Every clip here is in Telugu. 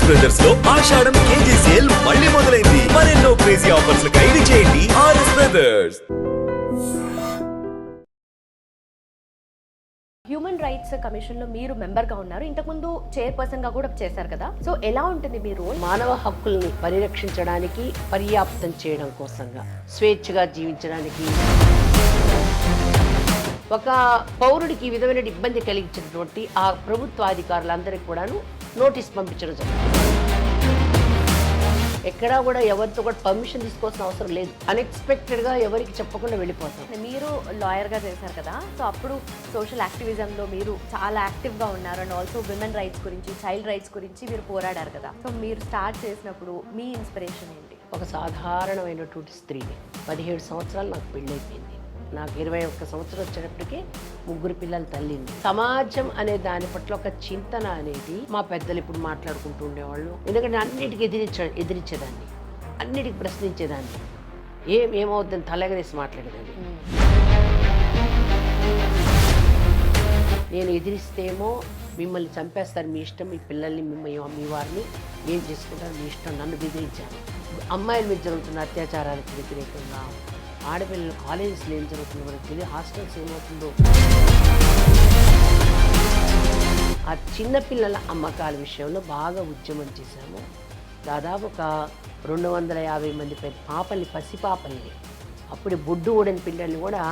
ఆర్ఎస్ బ్రదర్స్ లో ఆషాఢం కేజీ సేల్ మళ్ళీ మొదలైంది. మరెన్నో క్రేజీ ఆఫర్స్ ఖైదీ చేయండి RS brothers. Human rights commission లో మీరు మెంబర్ గా ఉన్నారు, ఇంతకుముందు చైర్పర్సన్ గా కూడా చేశారు కదా. సో ఎలా ఉంటుంది మీ రోల్? మానవ హక్కుల్ని పరిరక్షించడానికి, పర్యాప్తం చేయడం కోసంగా, స్వేచ్ఛగా జీవించడానికి, ఒక పౌరుడికి ఈ విధమైన ఇబ్బంది కలిగించినటువంటి ఆ ప్రభుత్వాధికారులందరికీ కూడాను నోటీస్ పంపించడం జరుగుతుంది. ఎక్కడా కూడా ఎవరితో కూడా పర్మిషన్ తీసుకోవాల్సిన అవసరం లేదు. అన్ఎక్స్పెక్టెడ్గా ఎవరికి చెప్పకుండా వెళ్ళిపోతాం. మీరు లాయర్గా చేశారు కదా, సో అప్పుడు సోషల్ యాక్టివిజంలో మీరు చాలా యాక్టివ్గా ఉన్నారు అండ్ ఆల్సో విమెన్ రైట్స్ గురించి, చైల్డ్ రైట్స్ గురించి మీరు పోరాడారు కదా. సో మీరు స్టార్ట్ చేసినప్పుడు మీ ఇన్స్పిరేషన్ ఏంటి? ఒక సాధారణమైనటువంటి స్త్రీని, 17 సంవత్సరాలు నాకు పెళ్ళైపోయింది. నాకు 21 సంవత్సరం వచ్చేటప్పటికి 3 పిల్లల తల్లింది. సమాజం అనే దాని పట్ల ఒక చింతన అనేది మా పెద్దలు ఇప్పుడు మాట్లాడుకుంటూ ఉండేవాళ్ళు. ఎందుకంటే అన్నిటికీ ఎదిరించేదాన్ని, అన్నిటికి ప్రశ్నించేదాన్ని, ఏమవుద్దని తలెగరేసి మాట్లాడేదాన్ని. నేను ఎదిరిస్తేమో మిమ్మల్ని చంపేస్తారు, మీ ఇష్టం, మీ పిల్లల్ని, మీ వారిని ఏం చేసుకుంటారు మీ ఇష్టం, నన్ను బెదిరించాను. అమ్మాయిల మీద జరుగుతున్న అత్యాచారాలకు వ్యతిరేకంగా, ఆడపిల్లలు కాలేజెస్లో ఏం జరుగుతుందో మనకు తెలియదు, హాస్టల్స్ ఏమవుతుందో, ఆ చిన్నపిల్లల అమ్మకాల విషయంలో బాగా ఉద్యమం చేశాము. దాదాపు ఒక 250 మంది పాపల్ని, పసిపాపల్ని, అప్పుడే బొడ్డు ఊడని పిల్లల్ని కూడా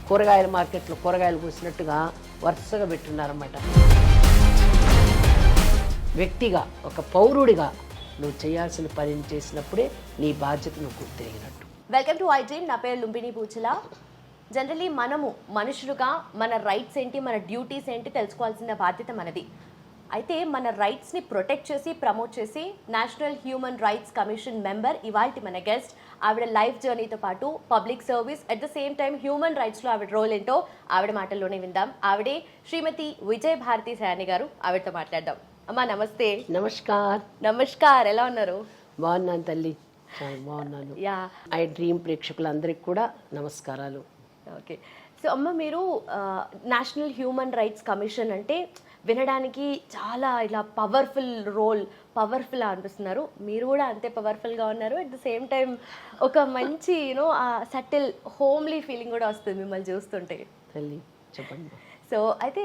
కూరగాయల మార్కెట్లో కూరగాయలు కోసినట్టుగా వరుసగా పెట్టున్నారన్నమాట. వ్యక్తిగా, ఒక పౌరుడిగా నువ్వు చేయాల్సిన పనిని చేసినప్పుడే నీ బాధ్యత నువ్వు గుర్తిరిగినట్టు. Welcome to iDream. నా పేరు లుంబిని పూచల. జనరలీ మనము మనుషులుగా మన రైట్స్ ఏంటి, మన డ్యూటీస్ ఏంటి తెలుసుకోవాల్సిన బాధ్యత మనది. అయితే మన రైట్స్ని ప్రొటెక్ట్ చేసి, ప్రమోట్ చేసి national human rights commission member ఇవాల్టి మన గెస్ట్. ఆవిడ లైఫ్ జర్నీతో పాటు public service, at the same time human రైట్స్లో ఆవిడ రోల్ ఏంటో ఆవిడ మాటల్లోనే విందాం. ఆవిడే శ్రీమతి విజయ భారతి సయాని గారు. ఆవిడతో మాట్లాడదాం. అమ్మా నమస్తే. నమస్కార్. ఎలా ఉన్నారు? బాగున్నాను తల్లి, చాలా బాగున్నాను. యా, ఐ డ్రీమ్ ప్రేక్షకులందరికీ కూడా నమస్కారాలు. ఓకే. సో అమ్మ, మీరు నేషనల్ హ్యూమన్ రైట్స్ కమిషన్ అంటే వినడానికి చాలా ఇలా పవర్ఫుల్ అనిపిస్తున్నారు. మీరు కూడా అంతే పవర్ఫుల్గా ఉన్నారు. అట్ ద సేమ్ టైం ఒక మంచి సటిల్ హోమ్లీ ఫీలింగ్ కూడా వస్తుంది మిమ్మల్ని చూస్తుంటే. తల్లి చెప్పండి. సో అయితే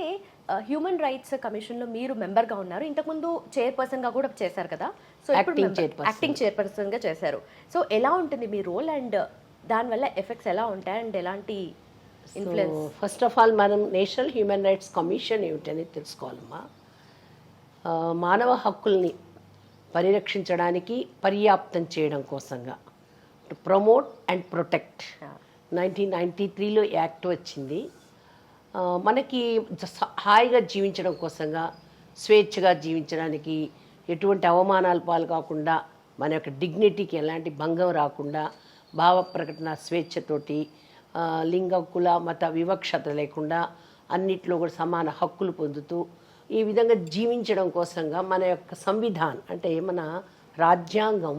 హ్యూమన్ రైట్స్ కమిషన్లో మీరు మెంబర్గా ఉన్నారు, ఇంతకుముందు చైర్పర్సన్గా కూడా చేశారు కదా. సో యాక్టింగ్ చైర్పర్సన్గా చేశారు. సో ఎలా ఉంటుంది మీ రోల్ అండ్ దానివల్ల ఎఫెక్ట్స్ ఎలా ఉంటాయి అండ్ ఎలాంటి ఇన్ఫ్లుయెన్స్? ఫస్ట్ ఆఫ్ ఆల్ మనం నేషనల్ హ్యూమన్ రైట్స్ కమిషన్ ఏమిటని తెలుసుకోవాలమ్మా. మానవ హక్కుల్ని పరిరక్షించడానికి, పర్యాప్తం చేయడం కోసంగా, టు ప్రమోట్ అండ్ ప్రొటెక్ట్. 1993లో యాక్ట్ వచ్చింది. మనకి హాయిగా జీవించడం కోసంగా, స్వేచ్ఛగా జీవించడానికి, ఎటువంటి అవమానాలు పాలు కాకుండా, మన యొక్క డిగ్నిటీకి ఎలాంటి భంగం రాకుండా, భావ ప్రకటన స్వేచ్ఛతోటి, లింగ కుల మత వివక్షత లేకుండా అన్నిట్లో కూడా సమాన హక్కులు పొందుతూ ఈ విధంగా జీవించడం కోసంగా మన యొక్క సంవిధానం అంటే మన రాజ్యాంగం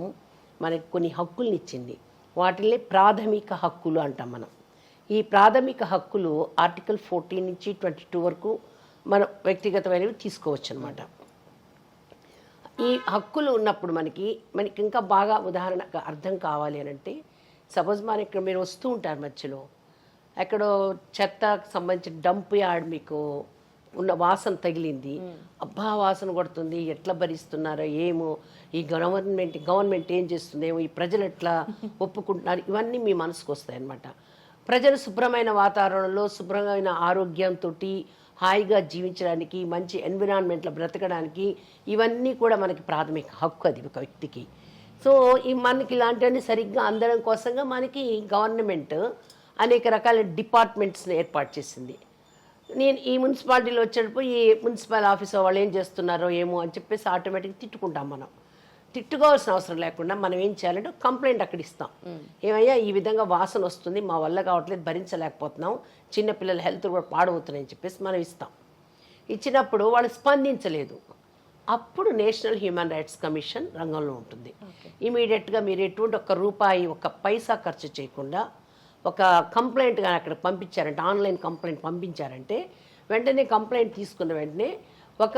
మనకు కొన్ని హక్కుల్ని ఇచ్చింది. వాటిని ప్రాథమిక హక్కులు అంటాం మనం. ఈ ప్రాథమిక హక్కులు ఆర్టికల్ 14 నుంచి 22 వరకు మనం వ్యక్తిగతమైనవి తీసుకోవచ్చు అన్నమాట. ఈ హక్కులు ఉన్నప్పుడు మనకి ఇంకా బాగా ఉదాహరణగా అర్థం కావాలి అని అంటే, సపోజ్ మన ఇక్కడ మీరు వస్తూ ఉంటారు, మధ్యలో ఎక్కడో చెత్తకు సంబంధించిన డంప్ యార్డ్ మీకు ఉన్న వాసన తగిలింది, అబ్బా వాసన కొడుతుంది, ఎట్లా భరిస్తున్నారో ఏమో, ఈ గవర్నమెంట్ ఏం చేస్తుందేమో, ఈ ప్రజలు ఎట్లా ఒప్పుకుంటున్నారు, ఇవన్నీ మీ మనసుకు వస్తాయి అన్నమాట. ప్రజలు శుభ్రమైన వాతావరణంలో, శుభ్రమైన ఆరోగ్యంతో హాయిగా జీవించడానికి, మంచి ఎన్విరాన్మెంట్లో బ్రతకడానికి ఇవన్నీ కూడా మనకి ప్రాథమిక హక్కు అది ఒక వ్యక్తికి. సో మనకి ఇలాంటివన్నీ సరిగ్గా అందడం కోసంగా మనకి గవర్నమెంట్ అనేక రకాల డిపార్ట్మెంట్స్ని ఏర్పాటు చేసింది. నేను ఈ మున్సిపాలిటీలో వచ్చేటప్పుడు ఈ మున్సిపల్ ఆఫీసర్ వాళ్ళు ఏం చేస్తున్నారో ఏమో అని చెప్పేసి ఆటోమేటిక్గా తిట్టుకుంటాం. మనం తిట్టుకోవాల్సిన అవసరం లేకుండా మనం ఏం చేయాలంటే కంప్లైంట్ అక్కడ ఇస్తాం. ఏమయ్యా ఈ విధంగా వాసన వస్తుంది, మా వల్ల కావట్లేదు, భరించలేకపోతున్నాం, చిన్నపిల్లల హెల్త్ కూడా పాడవుతున్నాయని చెప్పేసి మనం ఇస్తాం. ఇచ్చినప్పుడు వాళ్ళు స్పందించలేదు, అప్పుడు నేషనల్ హ్యూమన్ రైట్స్ కమిషన్ రంగంలో ఉంటుంది. ఇమీడియట్గా మీరు ఎటువంటి ఒక్క పైసా ఖర్చు చేయకుండా ఒక కంప్లైంట్ కానీ అక్కడ పంపించారంటే, ఆన్లైన్ కంప్లైంట్ పంపించారంటే, వెంటనే కంప్లైంట్ తీసుకున్న వెంటనే ఒక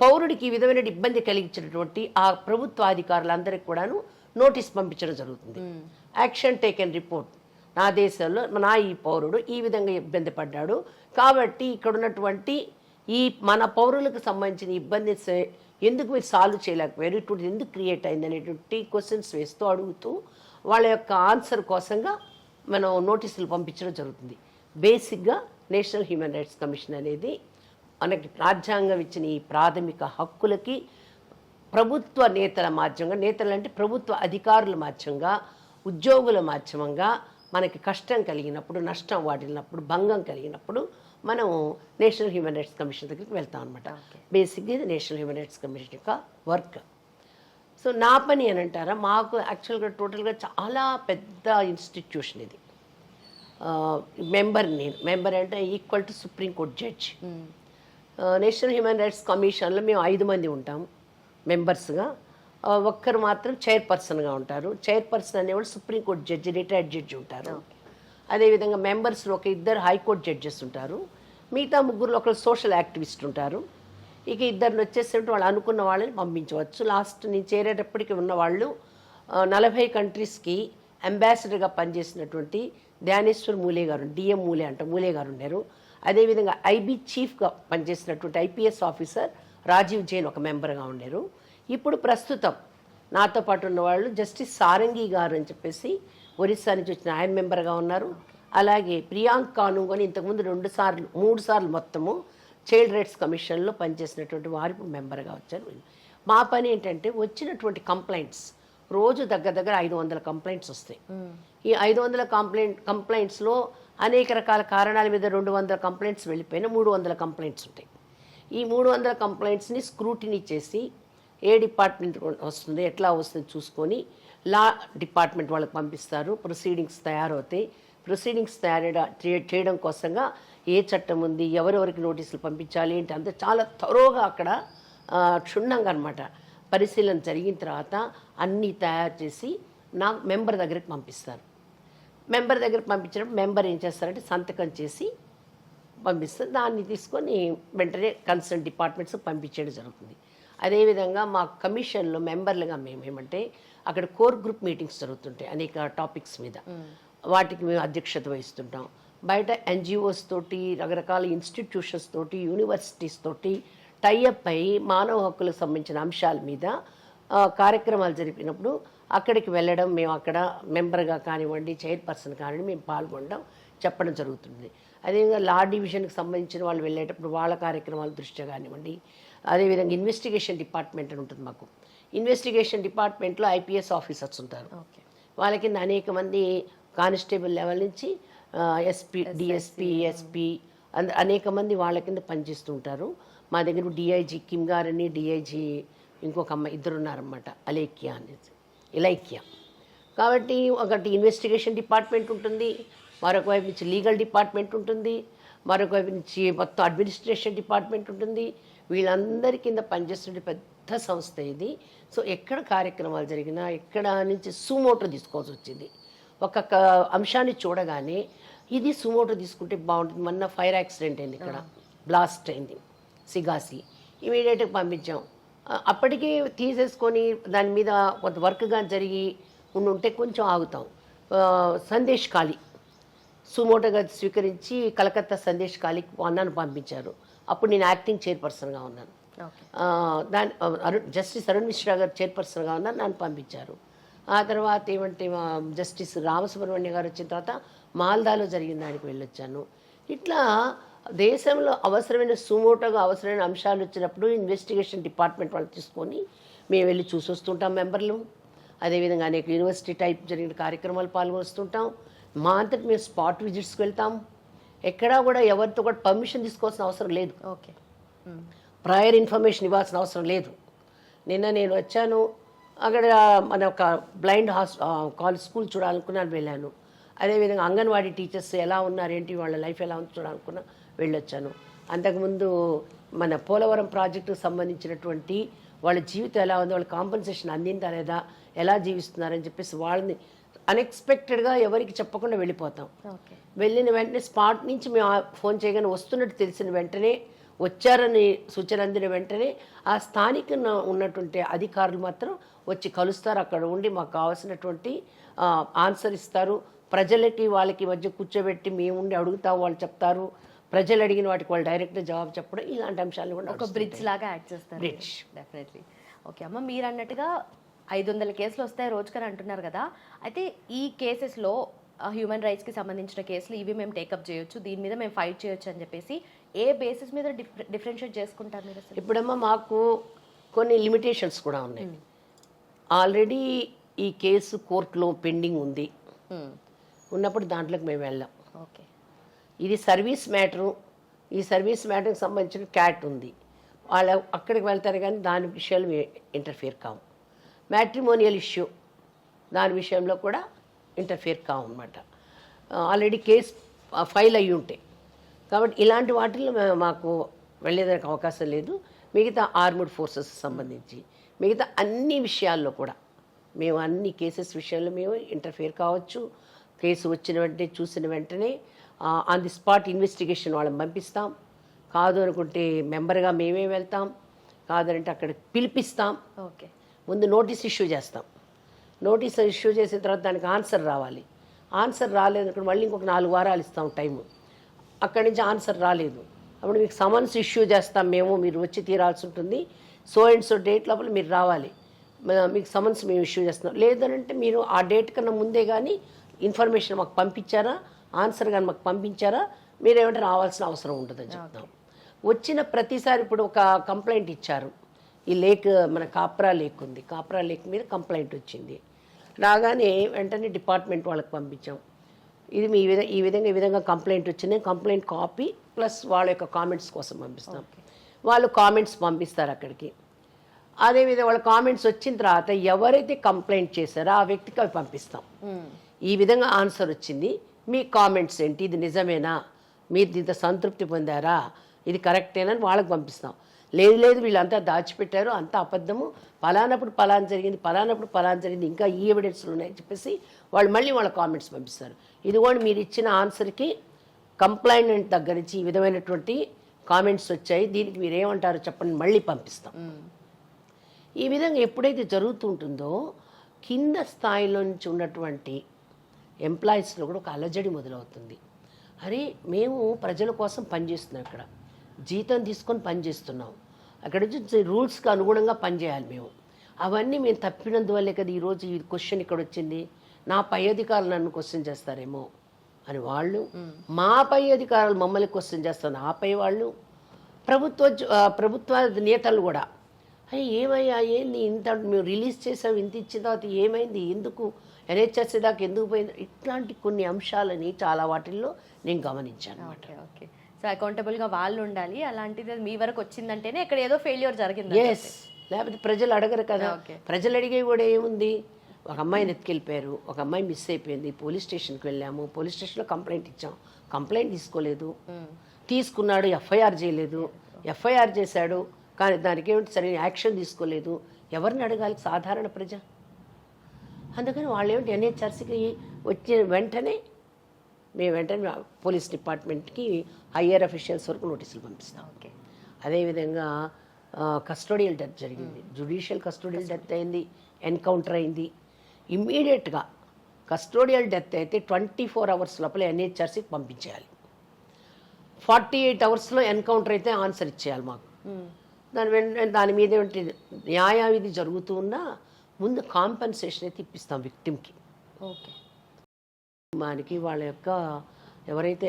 పౌరుడికి ఈ విధమైన ఇబ్బంది కలిగించినటువంటి ఆ ప్రభుత్వ అధికారులందరికీ కూడాను నోటీస్ పంపించడం జరుగుతుంది. యాక్షన్ టేకెన్ రిపోర్ట్, నా దేశంలో నా ఈ పౌరుడు ఈ విధంగా ఇబ్బంది పడ్డాడు కాబట్టి ఇక్కడ ఉన్నటువంటి ఈ మన పౌరులకు సంబంధించిన ఇబ్బంది ఎందుకు మీరు సాల్వ్ చేయలేకపోయారు, ఇటువంటి ఎందుకు క్రియేట్ అయింది అనేటువంటి క్వశ్చన్స్ వేస్తూ అడుగుతూ వాళ్ళ యొక్క ఆన్సర్ కోసంగా మనం నోటీసులు పంపించడం జరుగుతుంది. బేసిక్గా నేషనల్ హ్యూమన్ రైట్స్ కమిషన్ అనేది మనకి రాజ్యాంగం ఇచ్చిన ఈ ప్రాథమిక హక్కులకి ప్రభుత్వ నేతల మాధ్యమంగా, నేతలు అంటే ప్రభుత్వ అధికారుల మాధ్యమంగా, ఉద్యోగుల మాధ్యమంగా మనకి కష్టం కలిగినప్పుడు, నష్టం వాటిల్లినప్పుడు, భంగం కలిగినప్పుడు మనం నేషనల్ హ్యూమన్ రైట్స్ కమిషన్ దగ్గరికి వెళ్తాం అనమాట. బేసిక్గా ఇది నేషనల్ హ్యూమన్ రైట్స్ కమిషన్ యొక్క వర్క్. సో నా పని అని అంటారా, మాకు యాక్చువల్గా టోటల్గా చాలా పెద్ద ఇన్స్టిట్యూషన్ ఇది. నేను మెంబర్ అంటే equal to supreme court judge. National human rights కమిషన్లో మేము 5 మంది ఉంటాం మెంబర్స్గా. ఒక్కరు మాత్రం చైర్పర్సన్గా ఉంటారు. చైర్పర్సన్ అనేవాళ్ళు సుప్రీంకోర్టు జడ్జి, రిటైర్డ్ జడ్జి ఉంటారు. అదేవిధంగా మెంబర్స్లో ఒక 2 హైకోర్టు జడ్జెస్ ఉంటారు. మిగతా 3 ఒకరు సోషల్ యాక్టివిస్ట్ ఉంటారు. ఇక 2 వచ్చేసరికి వాళ్ళు అనుకున్న వాళ్ళని పంపించవచ్చు. లాస్ట్ నేను చేరేటప్పటికి ఉన్నవాళ్ళు 40 కంట్రీస్కి అంబాసిడర్గా పనిచేసినటువంటి ధ్యానేశ్వర్ మూలే గారు, డిఎం మూలే గారు ఉన్నారు. అదేవిధంగా ఐబీ చీఫ్గా పనిచేసినటువంటి ఐపీఎస్ ఆఫీసర్ రాజీవ్ జైన్ ఒక మెంబర్గా ఉన్నారు. ఇప్పుడు ప్రస్తుతం నాతో పాటు ఉన్నవాళ్ళు జస్టిస్ సారంగి గారు అని చెప్పేసి ఒరిస్సా నుంచి వచ్చిన ఆయన మెంబర్గా ఉన్నారు. అలాగే ప్రియాంక్ కాను అని ఇంతకుముందు 3 సార్లు మొత్తము చైల్డ్ రైట్స్ కమిషన్లో పనిచేసినటువంటి వారు ఇప్పుడు మెంబర్గా వచ్చారు. మా పని ఏంటంటే వచ్చినటువంటి కంప్లైంట్స్ రోజు దగ్గర 500 కంప్లైంట్స్ వస్తాయి. ఈ 500 కంప్లైంట్స్లో అనేక రకాల కారణాల మీద 200 కంప్లైంట్స్ వెళ్ళిపోయినా 300 కంప్లైంట్స్ ఉంటాయి. ఈ 300 కంప్లైంట్స్ని స్క్రూటినీ చేసి ఏ డిపార్ట్మెంట్ వస్తుంది, ఎట్లా వస్తుంది చూసుకొని లా డిపార్ట్మెంట్ వాళ్ళకి పంపిస్తారు. ప్రొసీడింగ్స్ తయారవుతాయి. ప్రొసీడింగ్స్ చేయడం కోసంగా ఏ చట్టం ఉంది, ఎవరెవరికి నోటీసులు పంపించాలి ఏంటి అంతా చాలా త్వరగా అక్కడ క్షుణ్ణంగా అనమాట పరిశీలన జరిగిన తర్వాత అన్నీ తయారు చేసి నా మెంబర్ దగ్గరికి పంపిస్తారు. మెంబర్ దగ్గరికి పంపించినప్పుడు మెంబర్ ఏం చేస్తారంటే సంతకం చేసి పంపిస్తారు. దాన్ని తీసుకొని వెంటనే కన్సర్న్ డిపార్ట్మెంట్స్ పంపించడం జరుగుతుంది. అదేవిధంగా మా కమిషన్లో మెంబర్లుగా మేమేమంటే అక్కడ కోర్ గ్రూప్ మీటింగ్స్ జరుగుతుంటాయి అనేక టాపిక్స్ మీద. వాటికి మేము అధ్యక్షత వహిస్తుంటాం. బయట ఎన్జిఓస్ తోటి, రకరకాల ఇన్స్టిట్యూషన్స్ తోటి, యూనివర్సిటీస్ తోటి టైఅప్ అయ్యి మానవ హక్కులకు సంబంధించిన అంశాల మీద కార్యక్రమాలు జరిపినప్పుడు అక్కడికి వెళ్ళడం, మేము అక్కడ మెంబర్గా కానివ్వండి, చైర్పర్సన్ కానివ్వండి మేము పాల్గొనడం, చెప్పడం జరుగుతుంది. అదేవిధంగా లా డివిజన్కి సంబంధించిన వాళ్ళు వెళ్ళేటప్పుడు వాళ్ళ కార్యక్రమాల దృష్ట్యా కానివ్వండి. అదేవిధంగా ఇన్వెస్టిగేషన్ డిపార్ట్మెంట్ అని ఉంటుంది మాకు. ఇన్వెస్టిగేషన్ డిపార్ట్మెంట్లో ఐపీఎస్ ఆఫీసర్స్ ఉంటారు. వాళ్ళ కింద అనేక మంది కానిస్టేబుల్ లెవెల్ నుంచి ఎస్పీ, డిఎస్పీ, ఎస్పీ అనేక మంది వాళ్ళ కింద పనిచేస్తూ ఉంటారు. మా దగ్గర డిఐజీ కిమ్ గారని, డిఐజీ ఇంకొక అమ్మాయి 2 ఉన్నారన్నమాట, ఇలైక్యా. కాబట్టి ఒకటి ఇన్వెస్టిగేషన్ డిపార్ట్మెంట్ ఉంటుంది, మరొక వైపు నుంచి లీగల్ డిపార్ట్మెంట్ ఉంటుంది, మరొక వైపు నుంచి మొత్తం అడ్మినిస్ట్రేషన్ డిపార్ట్మెంట్ ఉంటుంది. వీళ్ళందరి కింద పనిచేస్తుంటే పెద్ద సంస్థ ఇది. సో ఎక్కడ కార్యక్రమాలు జరిగినా ఎక్కడ నుంచి సుమోటో తీసుకోవాల్సి వచ్చింది. ఒక్కొక్క అంశాన్ని చూడగానే ఇది సుమోటో తీసుకుంటే బాగుంటుంది. మొన్న ఫైర్ యాక్సిడెంట్ అయింది, ఇక్కడ బ్లాస్ట్ అయింది సిగాసి, ఇమీడియట్గా పంపించాం. అప్పటికీ తీసేసుకొని దాని మీద కొంత వర్క్గా జరిగి ఉంటే కొంచెం ఆగుతాం. సందేశ్ ఖాళీ సుమోటోగా స్వీకరించి కలకత్తా సందేశ్ ఖాళీకి అన్నాను పంపించారు. అప్పుడు నేను యాక్టింగ్ చైర్పర్సన్గా ఉన్నాను. జస్టిస్ అరుణ్ మిశ్రా గారు చైర్పర్సన్గా ఉన్నారు, నన్ను పంపించారు. ఆ తర్వాత ఏమంటే జస్టిస్ రామసుబ్రహ్మణ్య గారు వచ్చిన తర్వాత మాల్దాలో జరిగిన దానికి వెళ్ళొచ్చాను. ఇట్లా దేశంలో అవసరమైన సుమోటోగా అవసరమైన అంశాలు వచ్చినప్పుడు ఇన్వెస్టిగేషన్ డిపార్ట్మెంట్ వాళ్ళు తీసుకొని మేము వెళ్ళి చూసి వస్తుంటాం మెంబర్లు. అదేవిధంగా అనేక యూనివర్సిటీ టైప్ జరిగిన కార్యక్రమాలు పాల్గొస్తుంటాం. మా అంతటి మేము స్పాట్ విజిట్స్కి వెళ్తాం. ఎక్కడా కూడా ఎవరితో కూడా పర్మిషన్ తీసుకోవాల్సిన అవసరం లేదు. ఓకే, ప్రయర్ ఇన్ఫర్మేషన్ ఇవ్వాల్సిన అవసరం లేదు. నిన్న నేను వచ్చాను, అక్కడ మన ఒక బ్లైండ్ కాలేజ్ స్కూల్ చూడాలనుకున్నాను, వెళ్ళాను. అదేవిధంగా అంగన్వాడీ టీచర్స్ ఎలా ఉన్నారు, ఏంటి వాళ్ళ లైఫ్ ఎలా ఉంది చూడాలనుకున్నా వెళ్ళొచ్చాను. అంతకుముందు మన పోలవరం ప్రాజెక్టుకు సంబంధించినటువంటి వాళ్ళ జీవితం ఎలా ఉంది, వాళ్ళ కాంపెన్సేషన్ అందిందా లేదా, ఎలా జీవిస్తున్నారని చెప్పేసి వాళ్ళని అన్ఎక్స్పెక్టెడ్గా ఎవరికి చెప్పకుండా వెళ్ళిపోతాం. వెళ్ళిన వెంటనే స్పాట్ నుంచి మేము ఫోన్ చేయగానే వస్తున్నట్టు తెలిసిన వెంటనే వచ్చారని సూచన అందిన వెంటనే ఆ స్థానిక ఉన్నటువంటి అధికారులు మాత్రం వచ్చి కలుస్తారు, అక్కడ ఉండి మాకు కావాల్సినటువంటి ఆన్సర్ ఇస్తారు. ప్రజలకి వాళ్ళకి మధ్య కూర్చోబెట్టి మేము ఉండి అడుగుతాం, వాళ్ళు చెప్తారు. ప్రజలు అడిగిన వాటికి వాళ్ళు డైరెక్ట్గా జవాబు చెప్పడం, ఇలాంటి అంశాలు కూడా ఒక బ్రిడ్జ్ లాగా యాడ్ చేస్తారు. బ్రిడ్జ్. డెఫినెట్లీ. ఓకే అమ్మ, మీరు అన్నట్టుగా 500 కేసులు వస్తాయి రోజుకని అంటున్నారు కదా, అయితే ఈ కేసెస్లో హ్యూమన్ రైట్స్కి సంబంధించిన కేసులు ఇవి మేము టేకప్ చేయొచ్చు, దీని మీద మేము ఫైట్ చేయొచ్చు అని చెప్పేసి ఏ బేసిస్ మీద డిఫరెన్షియేట్ చేసుకుంటారు మీరు అసలు? ఇప్పుడమ్మా మాకు కొన్ని లిమిటేషన్స్ కూడా ఉన్నాయి. ఆల్రెడీ ఈ కేసు కోర్టులో పెండింగ్ ఉంది, ఉన్నప్పుడు దాంట్లోకి మేము వెళ్ళాం. ఓకే, ఇది సర్వీస్ మ్యాటరు, ఈ సర్వీస్ మ్యాటర్కి సంబంధించిన క్యాట్ ఉంది, వాళ్ళు అక్కడికి వెళ్తారు కానీ దాని విషయాలు ఇంటర్ఫియర్ కావు. మ్యాట్రిమోనియల్ ఇష్యూ దాని విషయంలో కూడా ఇంటర్ఫియర్ కావు అనమాట. ఆల్రెడీ కేసు ఫైల్ అయ్యి ఉంటాయి కాబట్టి ఇలాంటి వాటిల్లో మాకు వెళ్ళేదానికి అవకాశం లేదు. మిగతా ఆర్మ్డ్ ఫోర్సెస్ సంబంధించి మిగతా అన్ని విషయాల్లో కూడా మేము అన్ని కేసెస్ విషయంలో మేము ఇంటర్ఫియర్ కావచ్చు. కేసు వచ్చిన వెంటనే చూసిన వెంటనే ఆన్ ది స్పాట్ ఇన్వెస్టిగేషన్ వాళ్ళని పంపిస్తాం. కాదు అనుకుంటే మెంబర్గా మేమే వెళ్తాం, కాదంటే అక్కడ పిలిపిస్తాం. ఓకే, ముందు నోటీస్ ఇష్యూ చేస్తాం. నోటీస్ ఇష్యూ చేసిన తర్వాత దానికి ఆన్సర్ రావాలి. ఆన్సర్ రాలేదనుకుంటే మళ్ళీ ఇంకొక 4 వారాలు ఇస్తాం టైము. అక్కడి నుంచి ఆన్సర్ రాలేదు, అప్పుడు మీకు సమన్స్ ఇష్యూ చేస్తాం మేము, మీరు వచ్చి తీరాల్సి ఉంటుంది. సో అండ్ సో డేట్ లోపల మీరు రావాలి, మీకు సమన్స్ మేము ఇష్యూ చేస్తున్నాం. లేదనంటే మీరు ఆ డేట్ కన్నా ముందే కానీ ఇన్ఫర్మేషన్ మాకు పంపించారా, ఆన్సర్ కానీ మాకు పంపించారా, మీరేమంటే రావాల్సిన అవసరం ఉంటుందని చెప్తాం. వచ్చిన ప్రతిసారి ఇప్పుడు ఒక కంప్లైంట్ ఇచ్చారు, ఈ లేక్ మన కాప్రా లేక్ ఉంది, కాప్రా లేక్ మీద కంప్లైంట్ వచ్చింది. రాగానే వెంటనే డిపార్ట్మెంట్ వాళ్ళకి పంపించాం. ఇది మీ ఈ విధంగా కంప్లైంట్ వచ్చింది, కంప్లైంట్ కాపీ ప్లస్ వాళ్ళ యొక్క కామెంట్స్ కోసం పంపిస్తాం. వాళ్ళు కామెంట్స్ పంపిస్తారు అక్కడికి. అదేవిధంగా వాళ్ళ కామెంట్స్ వచ్చిన తర్వాత ఎవరైతే కంప్లైంట్ చేశారో ఆ వ్యక్తికి అవి పంపిస్తాం. ఈ విధంగా ఆన్సర్ వచ్చింది, మీ కామెంట్స్ ఏంటి, ఇది నిజమేనా, మీరు దీంతో సంతృప్తి పొందారా, ఇది కరెక్టేనని వాళ్ళకి పంపిస్తాం. లేదు వీళ్ళంతా దాచిపెట్టారు, అంతా అబద్ధము, పలానప్పుడు పలానా జరిగింది, పలానప్పుడు పలానా జరిగింది, ఇంకా ఈ ఎవిడెన్స్లు ఉన్నాయని చెప్పేసి వాళ్ళు మళ్ళీ వాళ్ళ కామెంట్స్ పంపిస్తారు. ఇది కూడా మీరు ఇచ్చిన ఆన్సర్కి కంప్లైంట్ దగ్గర నుంచి ఈ విధమైనటువంటి కామెంట్స్ వచ్చాయి, దీనికి మీరు ఏమంటారో చెప్పండి, మళ్ళీ పంపిస్తాం. ఈ విధంగా ఎప్పుడైతే జరుగుతుంటుందో కింద స్థాయిలో నుంచి ఉన్నటువంటి ఎంప్లాయీస్లో కూడా ఒక అలజడి మొదలవుతుంది. అరే మేము ప్రజల కోసం పనిచేస్తున్నాం, ఇక్కడ జీతం తీసుకొని పనిచేస్తున్నాం, అక్కడ నుంచి రూల్స్కి అనుగుణంగా పనిచేయాలి మేము. అవన్నీ మేము తప్పినందువల్లే కదా ఈరోజు ఈ క్వశ్చన్ ఇక్కడ వచ్చింది, నా పై అధికారులు నన్ను క్వశ్చన్ చేస్తారేమో అని వాళ్ళు, మా పై అధికారులు మమ్మల్ని క్వశ్చన్ చేస్తారు ఆ పై వాళ్ళు, ప్రభుత్వ నేతలు కూడా అయ్యి ఏమయ్యా ఏంది ఇంత మేము రిలీజ్ చేసాం, ఇంత ఇచ్చిన తర్వాత ఏమైంది, ఎందుకు ఎన్హెచ్ఎస్సీ దాకా ఎందుకు పోయింది, ఇట్లాంటి కొన్ని అంశాలని చాలా వాటిల్లో నేను గమనించాను అనమాట. ఓకే, సో అకౌంటబుల్గా వాళ్ళు ఉండాలి, అలాంటిది మీ వరకు వచ్చిందంటేనే ఇక్కడ ఏదో ఫెయిల్యూర్ జరిగింది. ఎస్, లేకపోతే ప్రజలు అడగరు కదా. ప్రజలు అడిగే కూడా ఏముంది, ఒక అమ్మాయిని ఎత్తుకెళ్ళిపోయారు, ఒక అమ్మాయి మిస్ అయిపోయింది, పోలీస్ స్టేషన్కి వెళ్ళాము, పోలీస్ స్టేషన్లో కంప్లైంట్ ఇచ్చాం, కంప్లైంట్ తీసుకోలేదు, తీసుకున్నాడు ఎఫ్ఐఆర్ చేయలేదు, ఎఫ్ఐఆర్ చేశాడు కానీ దానికి ఏమిటి సరైన యాక్షన్ తీసుకోలేదు, ఎవరిని అడగాలి సాధారణ ప్రజ. అందుకని వాళ్ళు ఏమిటి ఎన్హెచ్ఆర్సీకి వచ్చిన వెంటనే మేము వెంటనే పోలీస్ డిపార్ట్మెంట్కి హయ్యర్ అఫీషియల్స్ వరకు నోటీసులు పంపిస్తాం. ఓకే, అదేవిధంగా కస్టోడియల్ డెత్ జరిగింది, జ్యుడిషియల్ కస్టోడియల్ డెత్ అయింది, ఎన్కౌంటర్ అయింది. ఇమ్మీడియట్గా కస్టోడియల్ డెత్ అయితే 24 hours లోపల ఎన్హెచ్ఆర్సీకి పంపించేయాలి, 48 hours ఎన్కౌంటర్ అయితే ఆన్సర్ ఇచ్చేయాలి మాకు. దాని మీద ఏమిటి న్యాయవిధి జరుగుతూ ఉన్నా ముందు కాంపెన్సేషన్ అయితే ఇప్పిస్తాం విక్టిమ్కి. ఓకే, మనకి వాళ్ళ యొక్క ఎవరైతే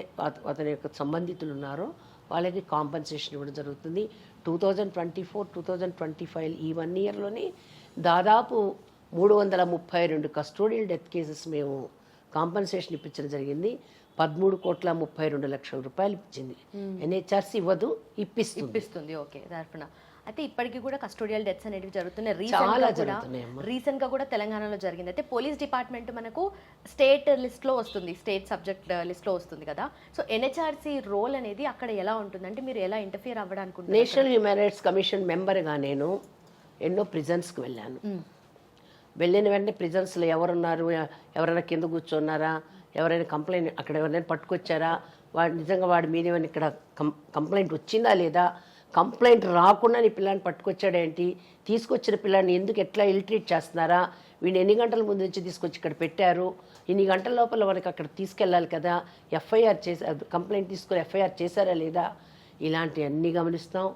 అతని యొక్క సంబంధితులు ఉన్నారో వాళ్ళకి కాంపెన్సేషన్ ఇవ్వడం జరుగుతుంది. 2024, 2025 ఈ 1 yearలోనే దాదాపు 332 కస్టోడియల్ డెత్ కేసెస్ మేము కాంపెన్సేషన్ ఇప్పించడం జరిగింది. 13,32,00,000 రూపాయలు ఇచ్చింది. ఎన్హెచ్ఆర్సీ ఇవ్వదు, ఇప్పిస్తుంది. ఓకే, తరఫున అయితే ఇప్పటికీ కూడా కస్టోడియల్ డెత్స్ అనేవి జరుగుతున్నాయి. చాలా జరుగుతున్నాయి. రీసెంట్గా కూడా తెలంగాణలో జరిగింది. అయితే పోలీస్ డిపార్ట్మెంట్ మనకు స్టేట్ లిస్ట్లో వస్తుంది, స్టేట్ సబ్జెక్ట్ లిస్ట్లో వస్తుంది కదా. సో ఎన్హెచ్ఆర్సీ రోల్ అనేది అక్కడ ఎలా ఉంటుందంటే మీరు ఎలా ఇంటర్ఫియర్ అవ్వడానికి? నేషనల్ హ్యూమన్ రైట్స్ కమిషన్ మెంబర్గా నేను ఎన్నో ప్రిజన్స్కి వెళ్ళాను. వెళ్ళిన వెంటనే ప్రిజన్స్లో ఎవరున్నారు, ఎవరైనా కింద కూర్చున్నారా, ఎవరైనా కంప్లైంట్ అక్కడ ఎవరైనా పట్టుకొచ్చారా, వాడు నిజంగా వాడి మీద ఏమైనా ఇక్కడ కంప్లైంట్ వచ్చిందా లేదా, కంప్లైంట్ రాకుండా నీ పిల్లాన్ని పట్టుకొచ్చాడేంటి, తీసుకొచ్చిన పిల్లాన్ని ఎందుకు ఎట్లా ఇల్ ట్రీట్ చేస్తున్నారా, వీడిని ఎన్ని గంటల ముందు నుంచి తీసుకొచ్చి ఇక్కడ పెట్టారు, ఇన్ని గంటల లోపల మనకి అక్కడ తీసుకెళ్ళాలి కదా, ఎఫ్ఐఆర్ కంప్లైంట్ తీసుకొని ఎఫ్ఐఆర్ చేశారా లేదా, ఇలాంటివన్నీ గమనిస్తాం.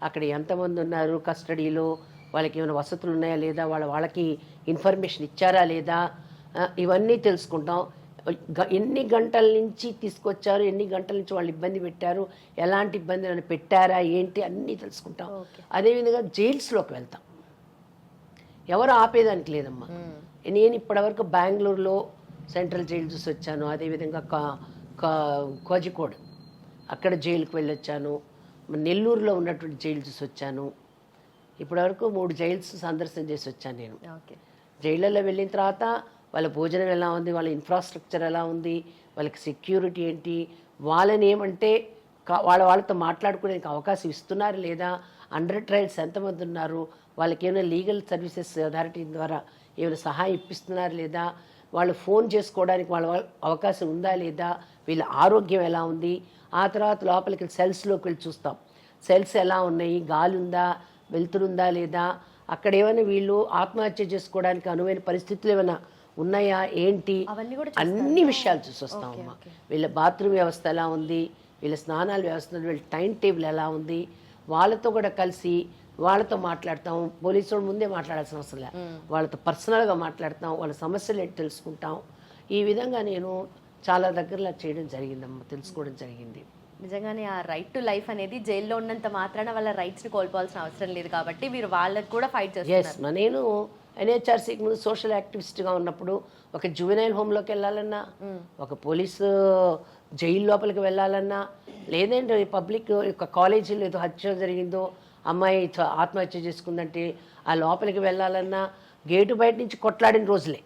అక్కడ ఎంతమంది ఉన్నారు కస్టడీలో, వాళ్ళకి ఏమైనా వసతులు ఉన్నాయా లేదా, వాళ్ళకి ఇన్ఫర్మేషన్ ఇచ్చారా లేదా, ఇవన్నీ తెలుసుకుంటాం. ఎన్ని గంటల నుంచి తీసుకొచ్చారు, ఎన్ని గంటల నుంచి వాళ్ళు ఇబ్బంది పెట్టారు, ఎలాంటి ఇబ్బందులను పెట్టారా ఏంటి అన్నీ తెలుసుకుంటాం. అదేవిధంగా జైల్స్లోకి వెళ్తాం. ఎవరు ఆపేదానికి లేదమ్మా. నేను ఇప్పటివరకు బెంగళూరులో సెంట్రల్ జైలు చూసి వచ్చాను, అదేవిధంగా కోజికోడ్ అక్కడ జైలుకి వెళ్ళొచ్చాను, నెల్లూరులో ఉన్నటువంటి జైలు చూసి వచ్చాను. ఇప్పటివరకు 3 జైల్స్ సందర్శన చేసి వచ్చాను నేను. జైళ్ళల్లో వెళ్ళిన తర్వాత వాళ్ళ భోజనం ఎలా ఉంది, వాళ్ళ ఇన్ఫ్రాస్ట్రక్చర్ ఎలా ఉంది, వాళ్ళకి సెక్యూరిటీ ఏంటి, వాళ్ళని ఏమంటే వాళ్ళతో మాట్లాడుకునే అవకాశం ఇస్తున్నారు లేదా, అండర్ ట్రయల్స్ ఎంతమంది ఉన్నారు, వాళ్ళకి ఏమైనా లీగల్ సర్వీసెస్ అథారిటీ ద్వారా ఏమైనా సహాయం ఇప్పిస్తున్నారు లేదా, వాళ్ళు ఫోన్ చేసుకోవడానికి వాళ్ళ అవకాశం ఉందా లేదా, వీళ్ళ ఆరోగ్యం ఎలా ఉంది. ఆ తర్వాత లోపలికి సెల్స్లోకి వెళ్ళి చూస్తాం, సెల్స్ ఎలా ఉన్నాయి, గాలి ఉందా, వెళ్తురుందా లేదా, అక్కడ ఏమైనా వీళ్ళు ఆత్మహత్య చేసుకోవడానికి అనువైన పరిస్థితులు ఏమైనా ఉన్నాయా ఏంటి, అన్ని విషయాలు చూసి వస్తాం అమ్మ. వీళ్ళ బాత్రూమ్ వ్యవస్థ ఎలా ఉంది, వీళ్ళ స్నానాల వ్యవస్థ, వీళ్ళ టైం టేబుల్ ఎలా ఉంది, వాళ్ళతో కూడా కలిసి వాళ్ళతో మాట్లాడతాం. పోలీసు వాళ్ళు ముందే మాట్లాడాల్సిన అవసరం లేదు, వాళ్ళతో పర్సనల్గా మాట్లాడతాం, వాళ్ళ సమస్యలు ఏంటి తెలుసుకుంటాం. ఈ విధంగా నేను చాలా దగ్గరలో చేయడం జరిగిందమ్మా, తెలుసుకోవడం జరిగింది. నిజంగానే ఆ రైట్ టు లైఫ్ అనేది జైల్లో ఉన్నంత మాత్రాన వాళ్ళ రైట్స్ని కోల్పోవాల్సిన అవసరం లేదు కాబట్టి మీరు వాళ్ళకి కూడా ఫైట్ చేస్తున్నారు. నేను ఎన్హెచ్ఆర్సీకి ముందు సోషల్ యాక్టివిస్ట్గా ఉన్నప్పుడు ఒక జువెనైల్ హోమ్లోకి వెళ్ళాలన్నా, ఒక పోలీసు జైలు లోపలికి వెళ్ళాలన్నా, లేదంటే పబ్లిక్ ఒక కాలేజీలో ఏదో హత్య జరిగిందో, అమ్మాయి ఆత్మహత్య చేసుకుందంటే ఆ లోపలికి వెళ్ళాలన్నా గేటు బయట నుంచి కొట్లాడిన రోజులే.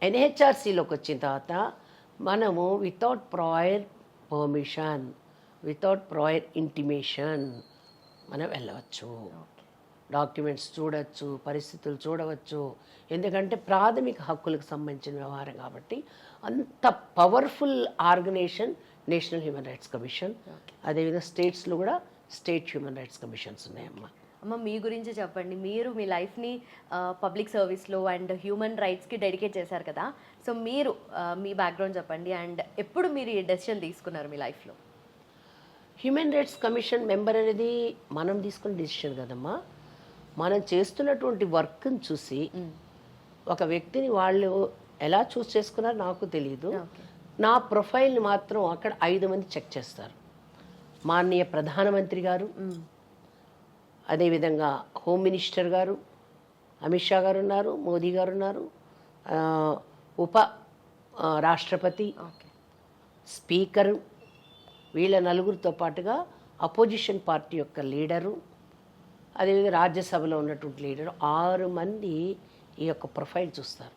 ఎన్హెచ్ఆర్సీలోకి వచ్చిన తర్వాత మనము without prior permission, without prior intimation మనం వెళ్ళవచ్చు, డాక్యుమెంట్స్ చూడవచ్చు, పరిస్థితులు చూడవచ్చు. ఎందుకంటే ప్రాథమిక హక్కులకు సంబంధించిన వ్యవహారం కాబట్టి అంత powerful organisation national human rights commission. అదేవిధంగా స్టేట్స్లో కూడా స్టేట్ హ్యూమన్ రైట్స్ కమిషన్స్ ఉన్నాయమ్మా. అమ్మ మీ గురించి చెప్పండి, మీరు మీ లైఫ్ని పబ్లిక్ సర్వీస్లో అండ్ హ్యూమన్ రైట్స్కి డెడికేట్ చేశారు కదా, సో మీరు మీ బ్యాక్గ్రౌండ్ చెప్పండి అండ్ ఎప్పుడు మీరు ఈ డెసిషన్ తీసుకున్నారు మీ లైఫ్లో? హ్యూమన్ రైట్స్ కమిషన్ మెంబర్ అనేది మనం తీసుకున్న డెసిషన్ కదమ్మా. మనం చేస్తున్నటువంటి వర్క్ని చూసి ఒక వ్యక్తిని వాళ్ళు ఎలా చూస్ చేసుకున్నారో నాకు తెలియదు. నా ప్రొఫైల్ని మాత్రం అక్కడ 5 మంది చెక్ చేస్తారు. మాననీయ ప్రధానమంత్రి గారు, అదేవిధంగా హోమ్ మినిస్టర్ గారు, అమిత్ షా గారు ఉన్నారు, మోదీ గారు ఉన్నారు, ఉప రాష్ట్రపతి, స్పీకరు, వీళ్ళ నలుగురితో పాటుగా అపోజిషన్ పార్టీ యొక్క లీడరు, అదేవిధంగా రాజ్యసభలో ఉన్నటువంటి లీడరు, 6 మంది ఈ యొక్క ప్రొఫైల్ చూస్తారు.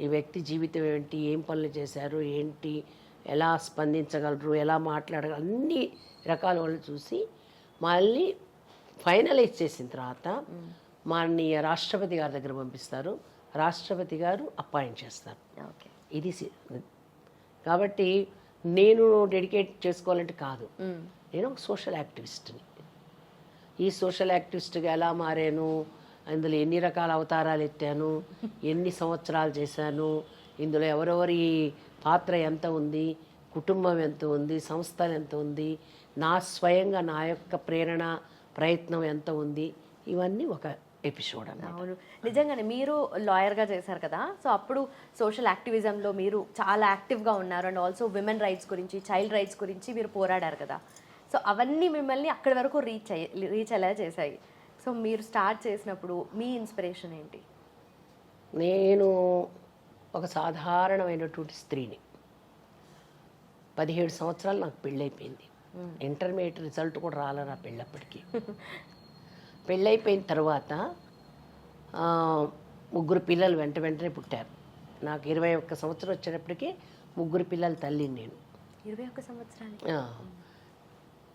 ఈ వ్యక్తి జీవితం ఏంటి, ఏం పనులు చేశారు ఏంటి, ఎలా స్పందించగలరు, ఎలా మాట్లాడగలరు, అన్ని రకాల వాళ్ళు చూసి మళ్ళీ ఫైనలైజ్ చేసిన తర్వాత మాననీయ రాష్ట్రపతి గారి దగ్గర పంపిస్తారు. రాష్ట్రపతి గారు అపాయింట్ చేస్తారు. ఇది కాబట్టి నేను డెడికేట్ చేసుకోవాలంటే కాదు, నేను ఒక సోషల్ యాక్టివిస్ట్ని. ఈ సోషల్ యాక్టివిస్ట్గా ఎలా మారాను, ఇందులో ఎన్ని రకాల అవతారాలు ఎత్తాను, ఎన్ని సంవత్సరాలు చేశాను, ఇందులో ఎవరెవరి పాత్ర ఎంత ఉంది, కుటుంబం ఎంత ఉంది, సంస్థలు ఎంత ఉంది, నా స్వయంగా నా యొక్క ప్రేరణ ప్రయత్నం ఎంత ఉంది, ఇవన్నీ ఒక ఎపిసోడ్ అన్నమాట. అవును, నిజంగానే మీరు లాయర్గా చేశారు కదా, సో అప్పుడు సోషల్ యాక్టివిజంలో మీరు చాలా యాక్టివ్గా ఉన్నారు అండ్ ఆల్సో విమెన్ రైట్స్ గురించి, చైల్డ్ రైట్స్ గురించి మీరు పోరాడారు కదా, సో అవన్నీ మిమ్మల్ని అక్కడి వరకు రీచ్ అయ్యేలా చేశాయి. సో మీరు స్టార్ట్ చేసినప్పుడు మీ ఇన్స్పిరేషన్ ఏంటి? నేను ఒక సాధారణమైనటువంటి స్త్రీని, 17 సంవత్సరాలు నాకు పెళ్ళైపోయింది. ఇంటర్మీడియట్ రిజల్ట్ కూడా రాలే నా పెళ్ళప్పటికీ. పెళ్ళైపోయిన తర్వాత 3 పిల్లలు వెంటనే పుట్టారు. నాకు 21 సంవత్సరం వచ్చేటప్పటికి 3 పిల్లల తల్లిని నేను. 21 సంవత్సరాలు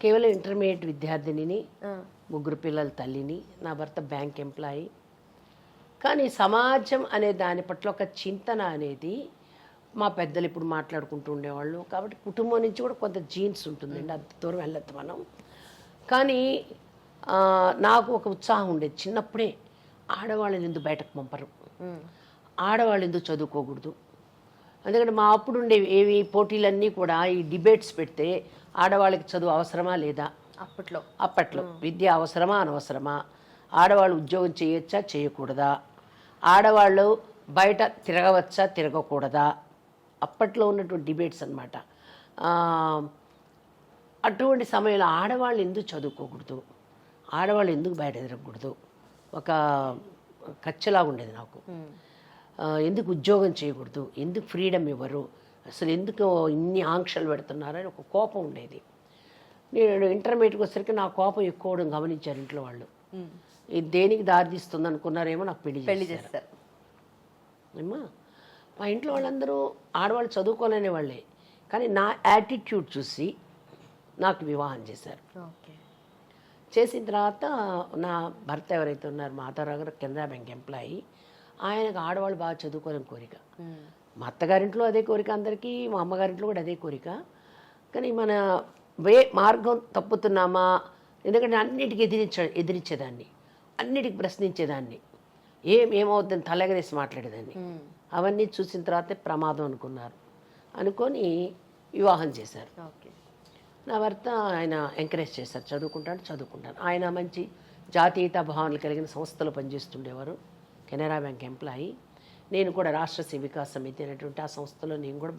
కేవలం ఇంటర్మీడియట్ విద్యార్థినిని, 3 పిల్లల తల్లిని. నా భర్త బ్యాంక్ ఎంప్లాయీ. కానీ సమాజం అనే దాని పట్ల ఒక చింతన అనేది మా పెద్దలు ఇప్పుడు మాట్లాడుకుంటూ ఉండేవాళ్ళు. కాబట్టి కుటుంబం నుంచి కూడా కొంత జీన్స్ ఉంటుందండి, అంత దూరం వెళ్ళొద్దు మనం. కానీ నాకు ఒక ఉత్సాహం ఉండేది చిన్నప్పుడే, ఆడవాళ్ళని ఎందుకు బయటకు పంపరు, ఆడవాళ్ళు ఎందుకు చదువుకోకూడదు. ఎందుకంటే మా అప్పుడు ఉండేవి ఏవి పోటీలన్నీ కూడా ఈ డిబేట్స్ పెడితే ఆడవాళ్ళకి చదువు అవసరమా లేదా, అప్పట్లో విద్య అవసరమా అనవసరమా, ఆడవాళ్ళు ఉద్యోగం చేయొచ్చా చేయకూడదా, ఆడవాళ్ళు బయట తిరగవచ్చా తిరగకూడదా, అప్పట్లో ఉన్నటువంటి డిబేట్స్ అనమాట. అటువంటి సమయంలో ఆడవాళ్ళు ఎందుకు చదువుకోకూడదు, ఆడవాళ్ళు ఎందుకు బయట తిరగకూడదు, ఒక కచ్చలాగా ఉండేది నాకు. ఎందుకు ఉద్యోగం చేయకూడదు, ఎందుకు ఫ్రీడమ్ ఇవ్వరు, అసలు ఎందుకు ఇన్ని ఆంక్షలు పెడుతున్నారని ఒక కోపం ఉండేది. నేను ఇంటర్మీడియట్కి వచ్చేసరికి నా కోపం ఎక్కువ గమనించారు ఇంట్లో వాళ్ళు. ఇది దేనికి దారితీస్తుంది అనుకున్నారేమో, నాకు పెళ్లి చేస్తారు ఏమా. మా ఇంట్లో వాళ్ళందరూ ఆడవాళ్ళు చదువుకోలేని వాళ్ళే, కానీ నా యాటిట్యూడ్ చూసి నాకు వివాహం చేశారు. చేసిన తర్వాత నా భర్త ఎవరైతే ఉన్నారు మాతారావు గారు కెనరా బ్యాంక్ ఎంప్లాయీ, ఆయనకు ఆడవాళ్ళు బాగా చదువుకోవాలని కోరిక. మా అత్తగారింట్లో అదే కోరిక అందరికీ, మా అమ్మగారింట్లో కూడా అదే కోరిక. కానీ మన మార్గం తప్పుతున్నామా, ఎందుకంటే అన్నిటికీ ఎదిరించేదాన్ని, అన్నిటికి ప్రశ్నించేదాన్ని, ఏమవుద్దని తలెగరేసి మాట్లాడేదాన్ని. అవన్నీ చూసిన తర్వాతే ప్రమాదం అనుకొని వివాహం చేశారు. నా భర్త ఆయన ఎంకరేజ్ చేశారు, చదువుకుంటాను. ఆయన మంచి జాతీయతా భావనలు కలిగిన సంస్థలో పనిచేస్తుండేవారు, కెనరా బ్యాంక్ ఎంప్లాయీ. నేను కూడా రాష్ట్ర సేవికా సమితి అనేటువంటి ఆ సంస్థలో నేను కూడా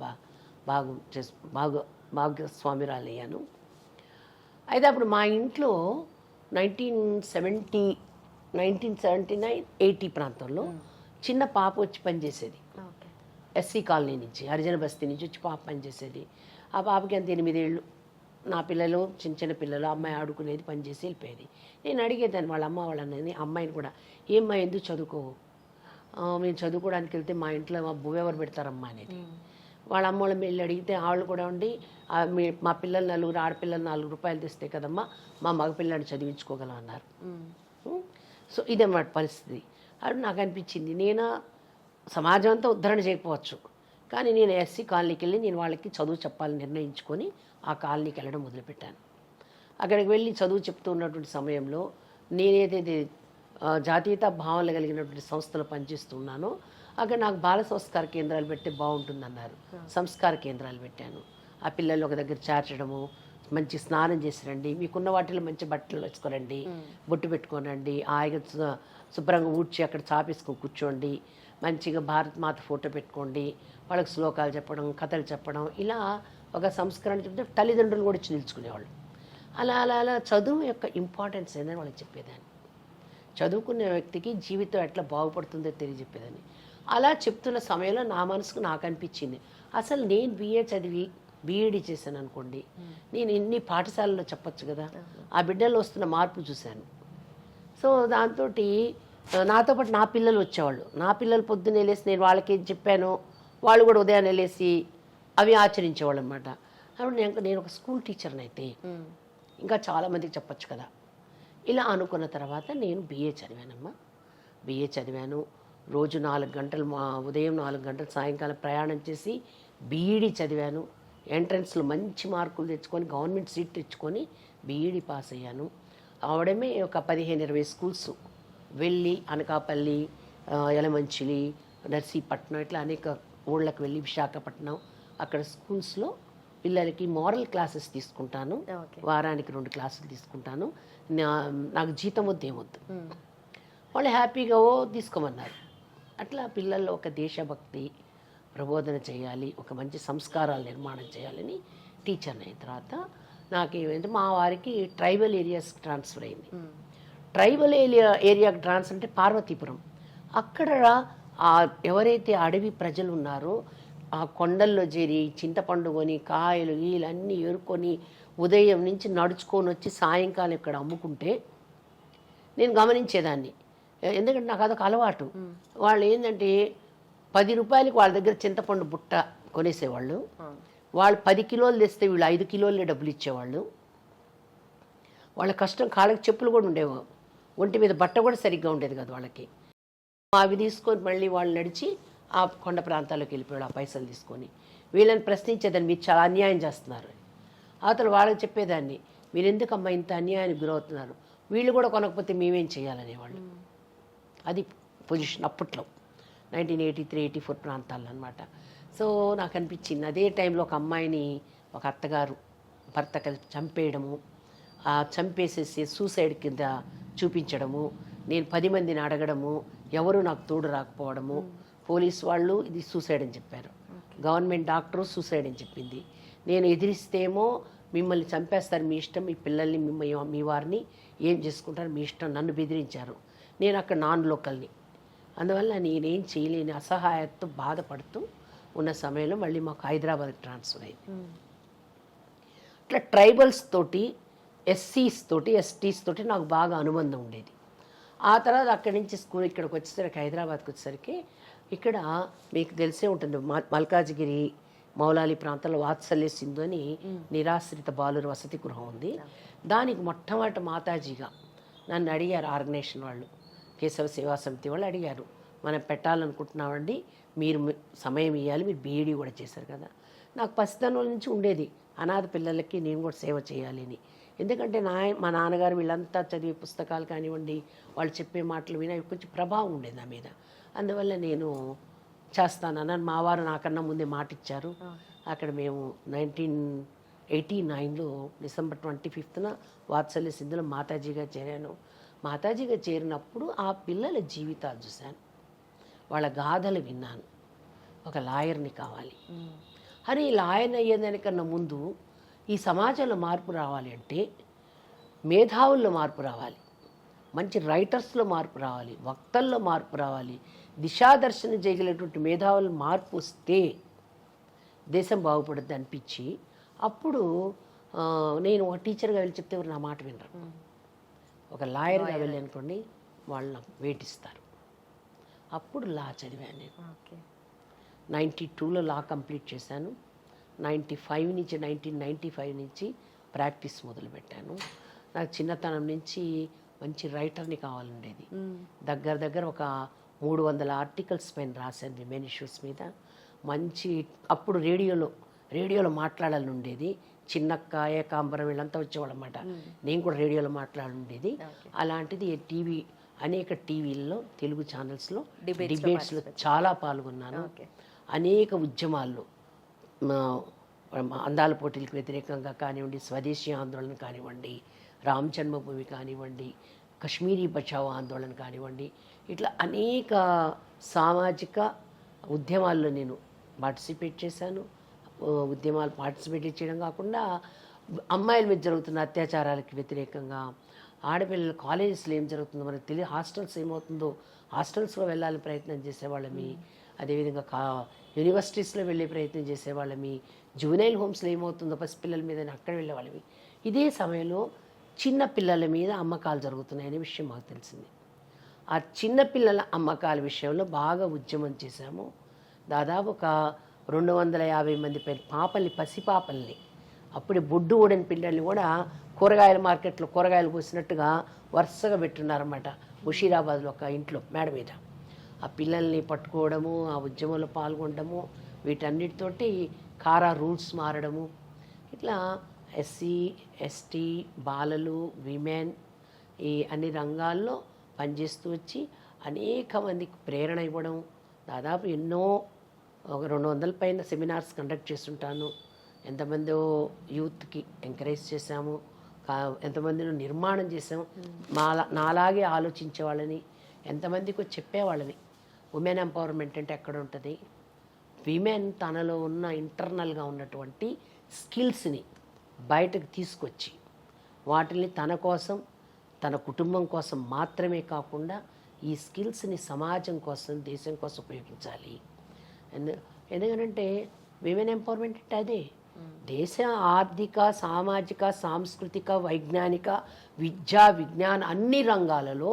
భాగస్వామ్యురాలయ్యాను. అయితే అప్పుడు మా ఇంట్లో 1979-80 ప్రాంతంలో చిన్న పాప వచ్చి పనిచేసేది. ఎస్సీ కాలనీ నుంచి, హరిజన బస్తీ నుంచి వచ్చి పాప పనిచేసేది. ఆ పాపకి అంత 8 ఏళ్ళు. నా పిల్లలు చిన్న పిల్లలు, అమ్మాయి ఆడుకునేది, పనిచేసి వెళ్ళిపోయేది. నేను అడిగేదాన్ని వాళ్ళ వాళ్ళని, అమ్మాయిని కూడా, ఏమ్మా ఎందుకు చదువుకోవు, మేము చదువుకోవడానికి వెళ్తే మా ఇంట్లో మా బువ్వ ఎవరు పెడతారమ్మా అనేది. వాళ్ళ అమ్మ వాళ్ళ వెళ్ళి అడిగితే వాళ్ళు కూడా ఉండి, మా పిల్లలు 4 ఆడపిల్లలు 4 రూపాయలు తెస్తే కదమ్మా మా మగపిల్లని చదివించుకోగలం అన్నారు. సో ఇదన్నమాట పరిస్థితి. అది నాకు అనిపించింది, నేను సమాజం అంతా ఉద్ధరణ చేయకపోవచ్చు, కానీ నేను ఎస్సీ కాలనీకి వెళ్ళి నేను వాళ్ళకి చదువు చెప్పాలని నిర్ణయించుకొని ఆ కాలనీకి వెళ్ళడం మొదలుపెట్టాను. అక్కడికి వెళ్ళి చదువు చెప్తూ ఉన్నటువంటి సమయంలో నేనేదైతే జాతీయతా భావనలు కలిగినటువంటి సంస్థలు పనిచేస్తున్నానో అక్కడ నాకు బాల సంస్కార కేంద్రాలు పెడితే బాగుంటుందన్నారు. సంస్కార కేంద్రాలు పెట్టాను. ఆ పిల్లలు ఒక దగ్గర చేర్చడము, మంచి స్నానం చేసి రండి, మీకున్న వాటిలో మంచి బట్టలు వేసుకోరండి, బొట్టు పెట్టుకోనండి, హాయిగా శుభ్రంగా ఊడ్చి అక్కడ చాపేసుకొని కూర్చోండి, మంచిగా భారత్ మాత ఫోటో పెట్టుకోండి, వాళ్ళకి శ్లోకాలు చెప్పడం, కథలు చెప్పడం, ఇలా ఒక సంస్కరణ చెప్తే తల్లిదండ్రులు కూడా వచ్చి నిలుచుకునేవాళ్ళు. అలా అలా అలా చదువు యొక్క ఇంపార్టెన్స్ ఏందని వాళ్ళకి చెప్పేదాన్ని. చదువుకునే వ్యక్తికి జీవితం ఎట్లా బాగుపడుతుందో తెలియజెప్పేదాన్ని. అలా చెప్తున్న సమయంలో నా మనసుకు నాకు అనిపించింది, అసలు నేను BA చదివి BEd చేశాను అనుకోండి, నేను ఇన్ని పాఠశాలలో చెప్పచ్చు కదా, ఆ బిడ్డల్లో వస్తున్న మార్పు చూశాను. సో దాంతో నాతో పాటు నా పిల్లలు వచ్చేవాళ్ళు. నా పిల్లలు పొద్దున్నే లేసి నేను వాళ్ళకి చెప్పాను, వాళ్ళు కూడా ఉదయాన్నే లేసి అవి ఆచరించేవాళ్ళు అనమాట. అప్పుడు నేను ఒక స్కూల్ టీచర్ని అయితే ఇంకా చాలామందికి చెప్పచ్చు కదా. ఇలా అనుకున్న తర్వాత నేను BA చదివానమ్మా. BA చదివాను. రోజు 4 గంటలు, ఉదయం 4 గంటలు, సాయంకాలం ప్రయాణం చేసి BEd చదివాను. ఎంట్రన్స్లో మంచి మార్కులు తెచ్చుకొని గవర్నమెంట్ సీట్ తెచ్చుకొని BEd పాస్ అయ్యాను. అవడమే ఒక 15-20 స్కూల్స్ వెళ్ళి, అనకాపల్లి, యలమంచిలి, నర్సీపట్నం, ఇట్లా అనేక ఊళ్ళకి వెళ్ళి, విశాఖపట్నం, అక్కడ స్కూల్స్లో పిల్లలకి మోరల్ క్లాసెస్ తీసుకుంటాను. వారానికి 2 క్లాసులు తీసుకుంటాను. నాకు జీతం వద్దు, ఏమొద్దు. వాళ్ళు హ్యాపీగా తీసుకోమన్నారు. అట్లా పిల్లల్లో ఒక దేశభక్తి ప్రబోధన చేయాలి, ఒక మంచి సంస్కారాలు నిర్మాణం చేయాలని టీచర్ని అయిన తర్వాత నాకేమైంది, మా వారికి ట్రైబల్ ఏరియాస్కి ట్రాన్స్ఫర్ అయింది. ట్రైబల్ ఏరియాకి ట్రాన్స్ఫర్ అంటే పార్వతీపురం. అక్కడ ఎవరైతే అడవి ప్రజలు ఉన్నారో ఆ కొండల్లో చేరి చింతపండు కొని, కాయలు గీలు అన్నీ ఏరుకొని ఉదయం నుంచి నడుచుకొని వచ్చి సాయంకాలం ఇక్కడ అమ్ముకుంటే నేను గమనించేదాన్ని. ఎందుకంటే నాకు అదొక అలవాటు. వాళ్ళు ఏంటంటే 10 రూపాయలకి వాళ్ళ దగ్గర చింతపండు బుట్ట కొనేసేవాళ్ళు. వాళ్ళు 10 కిలోలు తెస్తే వీళ్ళు 5 కిలోలే డబ్బులు ఇచ్చేవాళ్ళు. వాళ్ళ కష్టం, కాళ్ళకి చెప్పులు కూడా ఉండేవి, ఒంటి మీద బట్ట కూడా సరిగ్గా ఉండేది కదా వాళ్ళకి. అవి తీసుకొని మళ్ళీ వాళ్ళు నడిచి ఆ కొండ ప్రాంతాల్లోకి వెళ్ళిపోయాడు ఆ పైసలు తీసుకొని. వీళ్ళని ప్రశ్నించేదాన్ని, మీరు చాలా అన్యాయం చేస్తున్నారు. అవతల వాళ్ళకి చెప్పేదాన్ని, మీరు ఎందుకమ్మా ఇంత అన్యాయానికి గురవుతున్నారు, వీళ్ళు కూడా కొనకపోతే మేమేం చేయాలనేవాళ్ళు. అది పొజిషన్ అప్పట్లో 1983-84 ప్రాంతాల్లో అనమాట. సో నాకు అనిపించింది అదే టైంలో ఒక అమ్మాయిని ఒక అత్తగారు భర్త కలిసి చంపేయడము, చంపేసేసి సూసైడ్ కింద చూపించడము, నేను 10 మందిని అడగడము, ఎవరు నాకు తోడు రాకపోవడము, పోలీసు వాళ్ళు ఇది సూసైడ్ అని చెప్పారు, గవర్నమెంట్ డాక్టరు సూసైడ్ అని చెప్పింది. నేను ఎదిరిస్తేమో మిమ్మల్ని చంపేస్తారు, మీ ఇష్టం, మీ పిల్లల్ని మీ వారిని ఏం చేసుకుంటారు మీ ఇష్టం, నన్ను బెదిరించారు. నేను అక్కడ నాన్ లోకల్ని, అందువల్ల నేనేం చేయలేని అసహాయతతో బాధపడుతూ ఉన్న సమయంలో మళ్ళీ మాకు హైదరాబాద్కి ట్రాన్స్ఫర్ అయింది. ఇట్లా ట్రైబల్స్ తోటి, ఎస్సీస్ తోటి, ఎస్టీస్ తోటి నాకు బాగా అనుబంధం ఉండేది. ఆ తర్వాత అక్కడి నుంచి స్కూల్ ఇక్కడికి వచ్చేసరికి, హైదరాబాద్కి వచ్చేసరికి, ఇక్కడ మీకు తెలిసే ఉంటుంది మల్కాజ్గిరి మౌలాలి ప్రాంతంలో వాత్సల్య సింధు అని నిరాశ్రిత బాలుర వసతి గృహం ఉంది. దానికి మొట్టమొదటి మాతాజీగా నన్ను అడిగారు ఆర్గనైజేషన్ వాళ్ళు, కేశవ సేవా సమితి వాళ్ళు అడిగారు, మనం పెట్టాలనుకుంటున్నామండి, మీరు సమయం ఇవ్వాలి, మీరు బీఈడీ కూడా చేశారు కదా. నాకు పసితనం నుంచి ఉండేది అనాథ పిల్లలకి నేను కూడా సేవ చేయాలి అని. ఎందుకంటే మా నాన్నగారు వీళ్ళంతా చదివే పుస్తకాలు కానివ్వండి, వాళ్ళు చెప్పే మాటలు విని కొంచెం ప్రభావం ఉండేది నా మీద. అందువల్ల నేను చేస్తానని మా వారు నాకన్నా ముందే మాట ఇచ్చారు. అక్కడ మేము 1989లో డిసెంబర్ 25న వాత్సల్య సింధులో మాతాజీగా చేరాను. మాతాజీగా చేరినప్పుడు ఆ పిల్లల జీవితాలు చూశాను, వాళ్ళ గాథలు విన్నాను. ఒక లాయర్ని కావాలి అని, లాయర్ని అయ్యేదానికన్నా ముందు ఈ సమాజంలో మార్పు రావాలి అంటే మేధావుల్లో మార్పు రావాలి, మంచి రైటర్స్లో మార్పు రావాలి, వక్తల్లో మార్పు రావాలి, దిశాదర్శనం చేయగలిగినటువంటి మేధావుల మార్పు వస్తే దేశం బాగుపడుద్ది అనిపించి, అప్పుడు నేను ఒక టీచర్గా వెళ్ళి చెప్తే ఎవరు నా మాట వినరు. ఒక లాయర్గా వెళ్ళి అనుకోండి, వాళ్ళు నాకు వేటిస్తారు. అప్పుడు లా చదివాను నేను. 92లో లా కంప్లీట్ చేశాను. 1995 నుంచి ప్రాక్టీస్ మొదలుపెట్టాను. నాకు చిన్నతనం నుంచి మంచి రైటర్ని కావాలండేది. దగ్గర ఒక 300 ఆర్టికల్స్ పైన రాశాను విమెన్ ఇష్యూస్ మీద. మంచి అప్పుడు రేడియోలో మాట్లాడాలని ఉండేది. చిన్నక్క, ఏకాంబరం వీళ్ళంతా వచ్చేవాళ్ళు అన్నమాట. నేను కూడా రేడియోలో మాట్లాడుండేది. అలాంటిది అనేక టీవీల్లో, తెలుగు ఛానల్స్లో డిబేట్స్లో చాలా పాల్గొన్నాను. అనేక ఉద్యమాల్లో, అందాల పోటీలకు వ్యతిరేకంగా కానివ్వండి, స్వదేశీ ఆందోళన కానివ్వండి, రామ్ జన్మభూమి కానివ్వండి, కశ్మీరీ బచావో ఆందోళన కానివ్వండి, ఇట్లా అనేక సామాజిక ఉద్యమాల్లో నేను పార్టిసిపేట్ చేశాను. ఉద్యమాలు పార్టిసిపేట్ చేయడం కాకుండా అమ్మాయిల మీద జరుగుతున్న అత్యాచారాలకు వ్యతిరేకంగా, ఆడపిల్లల కాలేజెస్లో ఏం జరుగుతుందో మనకు తెలియదు, హాస్టల్స్ ఏమవుతుందో హాస్టల్స్లో వెళ్ళాలని ప్రయత్నం చేసేవాళ్ళమి, అదేవిధంగా యూనివర్సిటీస్లో వెళ్ళే ప్రయత్నం చేసేవాళ్ళమి, జూనైల్ హోమ్స్లో ఏమవుతుందో పసిపిల్లల మీద అక్కడ వెళ్ళేవాళ్ళమి. ఇదే సమయంలో చిన్న పిల్లల మీద అమ్మకాలు జరుగుతున్నాయనే విషయం మాకు తెలిసింది. ఆ చిన్నపిల్లల అమ్మకాల విషయంలో బాగా ఉద్యమం చేశాము. దాదాపు ఒక 250 మంది పసిపాపల్ని, అప్పుడే బొడ్డు ఊడని పిల్లల్ని కూడా కూరగాయల మార్కెట్లో కూరగాయలు పోసినట్టుగా వరుసగా పెట్టున్నారన్నమాట. ముషీరాబాద్లో ఒక ఇంట్లో మేడ మీద ఆ పిల్లల్ని పట్టుకోవడము, ఆ ఉద్యమంలో పాల్గొనడము, వీటన్నిటితోటి కారా రూల్స్ మారడము, ఇట్లా ఎస్సీ, ఎస్టీ, బాలలు, విమెన్ ఈ అన్ని రంగాల్లో పనిచేస్తూ వచ్చి అనేక మందికి ప్రేరణ ఇవ్వడం. దాదాపు ఒక 200 పైన సెమినార్స్ కండక్ట్ చేస్తుంటాను. ఎంతమందో యూత్కి ఎంకరేజ్ చేశాము, ఎంతమందిని నిర్మాణం చేసాము, నాలాగే ఆలోచించే వాళ్ళని ఎంతమందికి చెప్పేవాళ్ళని. ఉమెన్ ఎంపవర్మెంట్ అంటే ఎక్కడ ఉంటుంది, విమెన్ తనలో ఉన్న ఇంటర్నల్గా ఉన్నటువంటి స్కిల్స్ని బయటకు తీసుకొచ్చి వాటిని తన కోసం, తన కుటుంబం కోసం మాత్రమే కాకుండా ఈ స్కిల్స్ని సమాజం కోసం, దేశం కోసం ఉపయోగించాలి. ఎందుకంటే విమెన్ ఎంపవర్మెంట్ అంటే అదే దేశ ఆర్థిక, సామాజిక, సాంస్కృతిక, వైజ్ఞానిక, విద్యా, విజ్ఞాన అన్ని రంగాలలో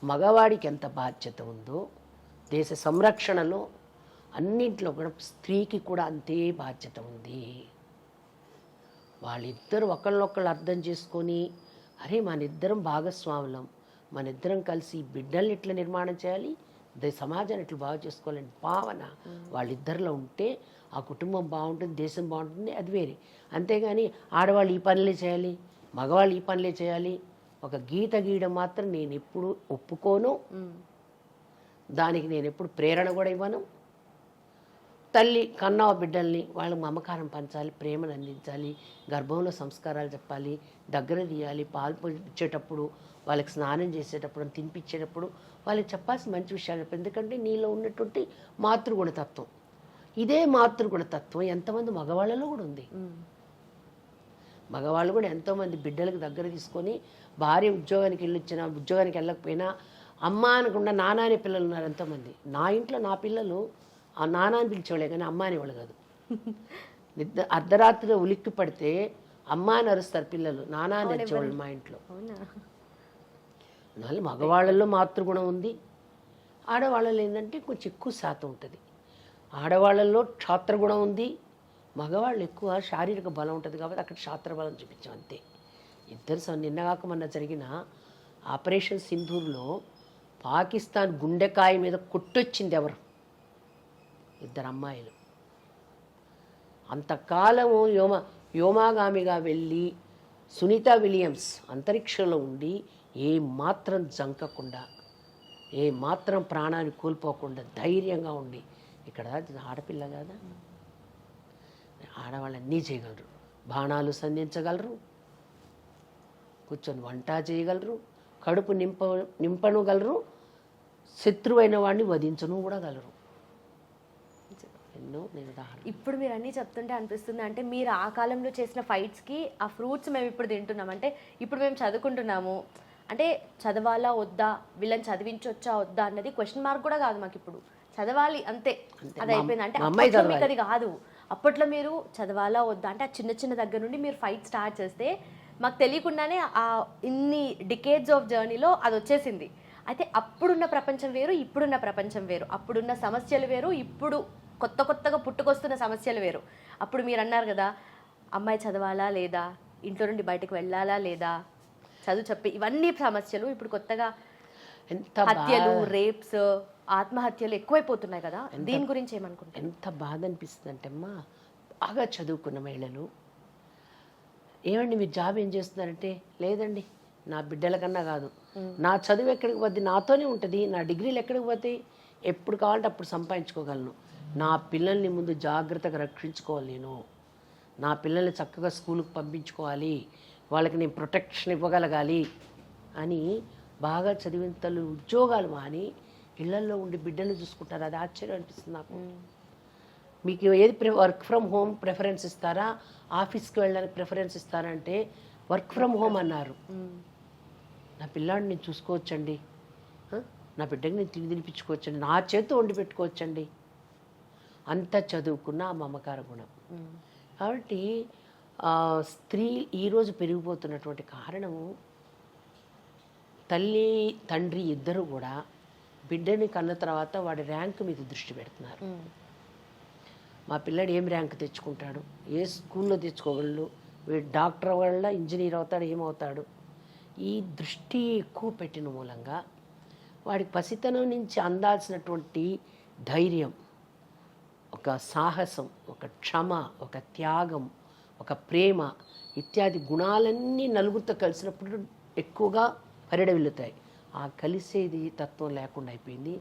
మగవాడికి ఎంత బాధ్యత ఉందో, దేశ సంరక్షణలో అన్నింటిలో కూడా స్త్రీకి కూడా అంతే బాధ్యత ఉంది. వాళ్ళిద్దరూ ఒకళ్ళనొకళ్ళు అర్థం చేసుకొని, అరే మన ఇద్దరం భాగస్వాములం, మన ఇద్దరం కలిసి బిడ్డల్ని ఎట్లా నిర్మాణం చేయాలి, సమాజాన్ని ఇట్లా బాగు చేసుకోవాలని భావన వాళ్ళిద్దరిలో ఉంటే ఆ కుటుంబం బాగుంటుంది, దేశం బాగుంటుంది, అది వేరే. అంతేగాని ఆడవాళ్ళు ఈ పనులే చేయాలి, మగవాళ్ళు ఈ పనులే చేయాలి, ఒక గీత గీయడం మాత్రం నేను ఎప్పుడు ఒప్పుకోను. దానికి నేను ఎప్పుడు ప్రేరణ కూడా ఇవ్వను. తల్లి కన్నా బిడ్డల్ని వాళ్ళకి మమకారం పంచాలి, ప్రేమను అందించాలి, గర్భంలో సంస్కారాలు చెప్పాలి, దగ్గర తీయాలి, పాలు ఇచ్చేటప్పుడు, వాళ్ళకి స్నానం చేసేటప్పుడు, తినిపించేటప్పుడు వాళ్ళకి చెప్పాల్సిన మంచి విషయాలు చెప్పాలి. ఎందుకంటే నీలో ఉన్నటువంటి మాతృగుణతత్వం, ఇదే మాతృగుణతత్వం ఎంతమంది మగవాళ్ళలో కూడా ఉంది. మగవాళ్ళు కూడా ఎంతోమంది బిడ్డలకు దగ్గర తీసుకొని భార్య ఉద్యోగానికి వెళ్ళొచ్చినా, ఉద్యోగానికి వెళ్ళకపోయినా అమ్మ అనకుండా నాన్న అనే పిల్లలు ఉన్నారు ఎంతోమంది. నా ఇంట్లో నా పిల్లలు ఆ నాన్న అని పిలిచేవాళ్ళే కానీ అమ్మ అనేవాళ్ళు కాదు. అర్ధరాత్రిలో ఉలిక్కి పడితే అమ్మ అని అరుస్తారు పిల్లలు, నాన్న అని అరిచేవాళ్ళు మా ఇంట్లో. అందువల్ల మగవాళ్ళల్లో మాతృగుణం ఉంది, ఆడవాళ్ళలో ఏంటంటే కొంచెం ఎక్కువ శాతం ఉంటుంది. ఆడవాళ్ళల్లో క్షాత్రగుణం ఉంది, మగవాళ్ళు ఎక్కువ శారీరక బలం ఉంటుంది కాబట్టి అక్కడ శాస్త్ర బలం చూపించాం అంతే. ఇద్దరు నిన్నగాక మొన్న జరిగిన ఆపరేషన్ సింధూర్లో పాకిస్తాన్ గుండెకాయ మీద కొట్టొచ్చింది ఎవరు? ఇద్దరు అమ్మాయిలు. అంతకాలము వ్యోమాగామిగా వెళ్ళి సునీత విలియమ్స్ అంతరిక్షంలో ఉండి ఏ మాత్రం జంకకుండా, ఏ మాత్రం ప్రాణాన్ని కోల్పోకుండా ధైర్యంగా ఉండి, ఇక్కడ ఆడపిల్ల కదా, ఆడవాళ్ళు అన్నీ చేయగలరు. బాణాలు సంధించగలరు, కూర్చొని వంట చేయగలరు, కడుపు నింపనుగలరు, శత్రువైన వాడిని వధించను కూడా గలరు. ఎన్నో నేను ఉదాహరణ. ఇప్పుడు మీరు అన్నీ చెప్తుంటే అనిపిస్తుంది, అంటే మీరు ఆ కాలంలో చేసిన ఫైట్స్కి ఆ ఫ్రూట్స్ మేము ఇప్పుడు తింటున్నాం. అంటే ఇప్పుడు మేము చదువుకుంటున్నాము, అంటే చదవాలా వద్దా, వీళ్ళని చదివించొచ్చా వద్దా అన్నది క్వశ్చన్ మార్క్ కూడా కాదు మాకు. ఇప్పుడు చదవాలి అంతే, అది అయిపోయింది. అంటే అప్పట్లో మీకు అది కాదు. అప్పట్లో మీరు చదవాలా వద్దా అంటే ఆ చిన్న చిన్న దగ్గర నుండి మీరు ఫైట్ స్టార్ట్ చేస్తే మాకు తెలియకుండానే ఆ ఇన్ని డికేడ్స్ ఆఫ్ జర్నీలో అది వచ్చేసింది. అయితే అప్పుడున్న ప్రపంచం వేరు, ఇప్పుడున్న ప్రపంచం వేరు. అప్పుడున్న సమస్యలు వేరు, ఇప్పుడు కొత్తగా పుట్టుకొస్తున్న సమస్యలు వేరు. అప్పుడు మీరు అన్నారు కదా, అమ్మాయి చదవాలా లేదా, ఇంట్లో నుండి బయటకు వెళ్ళాలా లేదా, చదువు చెప్పి ఇవన్నీ సమస్యలు. ఇప్పుడు కొత్తగా హత్యలు, రేప్స్, ఆత్మహత్యలు ఎక్కువైపోతున్నాయి కదా, దీని గురించి ఏమనుకుంటారు? ఎంత బాధ అనిపిస్తుంది అంటే అమ్మా, బాగా చదువుకున్న మహిళలు ఏమండి మీరు జాబ్ ఏం చేస్తున్నారంటే, లేదండి నా బిడ్డల కన్నా కాదు, నా చదువు ఎక్కడికి పోద్ది నాతోనే ఉంటుంది, నా డిగ్రీలు ఎక్కడికి పోతాయి, ఎప్పుడు కావాలంటే అప్పుడు సంపాదించుకోగలను, నా పిల్లల్ని ముందు జాగ్రత్తగా రక్షించుకోవాలి, నేను నా పిల్లల్ని చక్కగా స్కూల్కి పంపించుకోవాలి, వాళ్ళకి నేను ప్రొటెక్షన్ ఇవ్వగలగాలి అని బాగా చదివిన తల్లి ఉద్యోగాలు మాని ఇళ్లల్లో ఉండి బిడ్డలు చూసుకుంటారు. అది ఆశ్చర్యం అనిపిస్తుంది నాకు. మీకు ఏది వర్క్ ఫ్రమ్ హోమ్ ప్రిఫరెన్స్ ఇస్తారా, ఆఫీస్కి వెళ్ళడానికి ప్రిఫరెన్స్ ఇస్తారా అంటే వర్క్ ఫ్రమ్ హోమ్ అన్నారు. నా పిల్లాడిని నేను చూసుకోవచ్చండి, నా బిడ్డకి నేను తినిపించుకోవచ్చండి, నా చేతితో వండి పెట్టుకోవచ్చండి, అంత చదువుకున్న ఆ మమకార గుణం. కాబట్టి స్త్రీ ఈరోజు పెరిగిపోతున్నటువంటి కారణము, తల్లి తండ్రి ఇద్దరు కూడా బిడ్డని కన్న తర్వాత వాడి ర్యాంక్ మీద దృష్టి పెడుతున్నారు. మా పిల్లాడు ఏం ర్యాంక్ తెచ్చుకుంటాడు, ఏ స్కూల్లో తెచ్చుకోగలడు, వీడు డాక్టర్ వల్ల ఇంజనీర్ అవుతాడు, ఏమవుతాడు, ఈ దృష్టి ఎక్కువ పెట్టిన మూలంగా వాడికి పసితనం నుంచి అందాల్సినటువంటి ధైర్యం, ఒక సాహసం, ఒక క్షమ, ఒక త్యాగం, ఒక ప్రేమ ఇత్యాది గుణాలన్నీ నలుగురితో కలిసినప్పుడు ఎక్కువగా పరిడవిల్లుతాయి. ఆ కలిసేది తత్వం లేకుండా అయిపోయింది.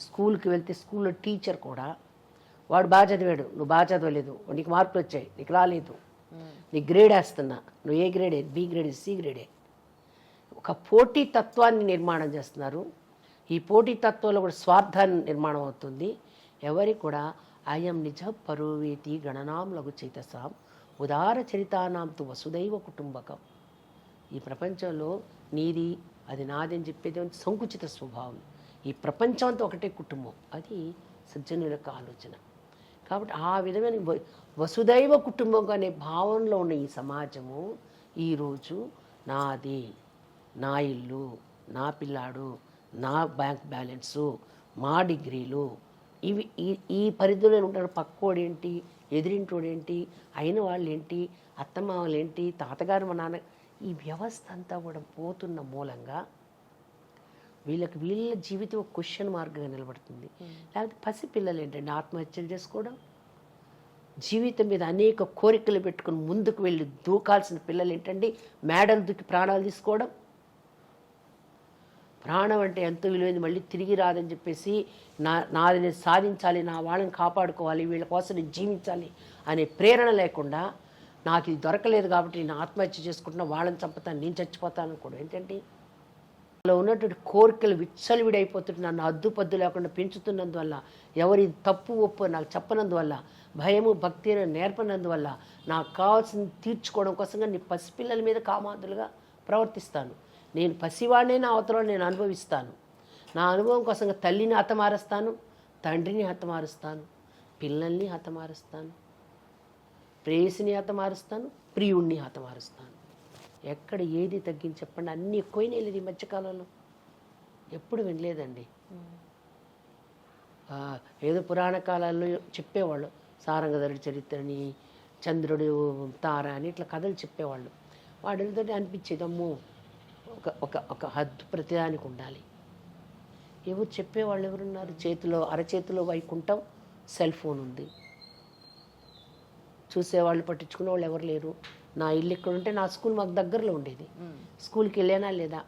స్కూల్కి వెళ్తే స్కూల్లో టీచర్ కూడా వాడు బాగా చదివాడు, నువ్వు బాగా చదవలేదు, నీకు మార్కులు వచ్చాయి, నీకు రాలేదు, నీకు గ్రేడ్ వేస్తున్నా, నువ్వు ఏ గ్రేడే, బి గ్రేడే, సి గ్రేడే, ఒక పోటీ తత్వాన్ని నిర్మాణం చేస్తున్నారు. ఈ పోటీ తత్వంలో కూడా స్వార్థాన్ని నిర్మాణం అవుతుంది. ఎవరికి కూడా అయం నిజ పరోవేతి గణనాం లఘు చైతసాం ఉదార చరితానాంతు వసుదైవ కుటుంబకం. ఈ ప్రపంచంలో నీది అది నాది అని చెప్పేది సంకుచిత స్వభావం. ఈ ప్రపంచం అంతా ఒకటే కుటుంబం, అది సజ్జనుల యొక్క ఆలోచన. కాబట్టి ఆ విధమైన వసుదైవ కుటుంబం అనే భావనలో ఉన్న ఈ సమాజము ఈరోజు నాది, నా ఇల్లు, నా పిల్లాడు, నా బ్యాంక్ బ్యాలెన్సు, మా డిగ్రీలు, ఇవి ఈ పరిధిలో ఉంటారు. పక్కోడేంటి, ఎదిరింటోడేంటి, అయిన వాళ్ళు ఏంటి, అత్తమామలు ఏంటి, తాతగారు మా నాన్న, ఈ వ్యవస్థ అంతా కూడా పోతున్న మూలంగా వీళ్ళ జీవితం ఒక క్వశ్చన్ మార్క్గా నిలబడుతుంది. లేకపోతే పసిపిల్లలు ఏంటంటే ఆత్మహత్యలు చేసుకోవడం, జీవితం మీద అనేక కోరికలు పెట్టుకుని ముందుకు వెళ్ళి దూకాల్సిన పిల్లలు ఏంటండి మేడలు దూకి ప్రాణాలు తీసుకోవడం. ప్రాణం అంటే ఎంతో విలువైంది, మళ్ళీ తిరిగి రాదని చెప్పేసి నాది నేను సాధించాలి, నా వాళ్ళని కాపాడుకోవాలి, వీళ్ళ కోసం నేను జీవించాలి అనే ప్రేరణ లేకుండా నాకు ఇది దొరకలేదు కాబట్టి నేను ఆత్మహత్య చేసుకుంటున్నా, వాళ్ళని చంపుతాను, నేను చచ్చిపోతాను కూడా. ఏంటంటే అలా ఉన్నటువంటి కోరికలు విచ్చలవిడైపోతుంటే నన్ను అద్దుపద్దు లేకుండా పెంచుతున్నందువల్ల, ఎవరి తప్పు ఒప్పు నాకు చెప్పనందువల్ల, భయము భక్తి నేర్పనందువల్ల నాకు కావాల్సింది తీర్చుకోవడం కోసంగా నీ పసిపిల్లల మీద కామాదులుగా ప్రవర్తిస్తాను. నేను పసివాడినే నా అవతలలో నేను అనుభవిస్తాను. నా అనుభవం కోసంగా తల్లిని హతమారుస్తాను, తండ్రిని హతమారుస్తాను, పిల్లల్ని హతమారుస్తాను, ప్రేయసిని హతమారుస్తాను, ప్రియుణ్ణి హతమారుస్తాను. ఎక్కడ ఏది తగ్గించి చెప్పండి, అన్నీ ఎక్కువైనాయి లేదు ఈ మధ్యకాలంలో. ఎప్పుడు వినలేదండి. ఏదో పురాణ కాలాల్లో చెప్పేవాళ్ళు, సారంగధరుడి చరిత్రని, చంద్రుడు తార అని ఇట్లా కథలు చెప్పేవాళ్ళు. వాడితో అనిపించేది అమ్మో ఒక ఒక ఒక హద్దు ప్రతిదానికి ఉండాలి. ఎవరు చెప్పేవాళ్ళు ఎవరున్నారు? అరచేతిలో వైకుంఠం, సెల్ ఫోన్ ఉంది, చూసేవాళ్ళు పట్టించుకునే వాళ్ళు ఎవరు లేరు. నా ఇల్లు ఇక్కడ ఉంటే నా స్కూల్ మాకు దగ్గరలో ఉండేది, స్కూల్కి వెళ్ళానా లేదా,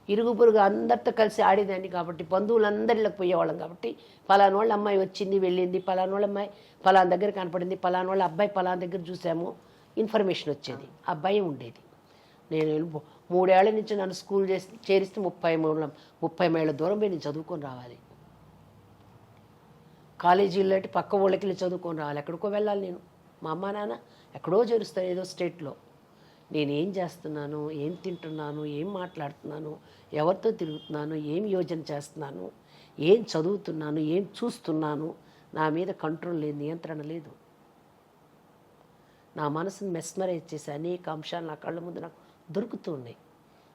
ఇరుగు పొరుగు అందరితో కలిసి ఆడేదాన్ని కాబట్టి, బంధువులందరిలోకి పోయేవాళ్ళం కాబట్టి, పలానా వాళ్ళ అమ్మాయి వచ్చింది వెళ్ళింది, పలానా వాళ్ళ అమ్మాయి పలానా దగ్గర కనపడింది, పలానా వాళ్ళ అబ్బాయి పలానా దగ్గర చూసాము, ఇన్ఫర్మేషన్ వచ్చేది. ఆ భయం ఉండేది. నేను 3 ఏళ్ల నుంచి నన్ను స్కూల్ చేరిస్తే 30 మైళ్ళ దూరం పోయి నేను చదువుకొని రావాలి. కాలేజీలో అంటే పక్క ఊళ్ళకి వెళ్ళి చదువుకొని రావాలి. ఎక్కడికో వెళ్ళాలి నేను. మా అమ్మ నాన్న ఎక్కడో చేరుస్తారు ఏదో స్టేట్లో. నేనేం చేస్తున్నాను, ఏం తింటున్నాను, ఏం మాట్లాడుతున్నాను, ఎవరితో తిరుగుతున్నాను, ఏం యోజన చేస్తున్నాను, ఏం చదువుతున్నాను, ఏం చూస్తున్నాను, నా మీద కంట్రోల్ లేదు, నియంత్రణ లేదు. నా మనసును మెస్మరైజ్ చేసే అనేక అంశాలు నా కళ్ళ ముందు నాకు దొరుకుతూ ఉన్నాయి.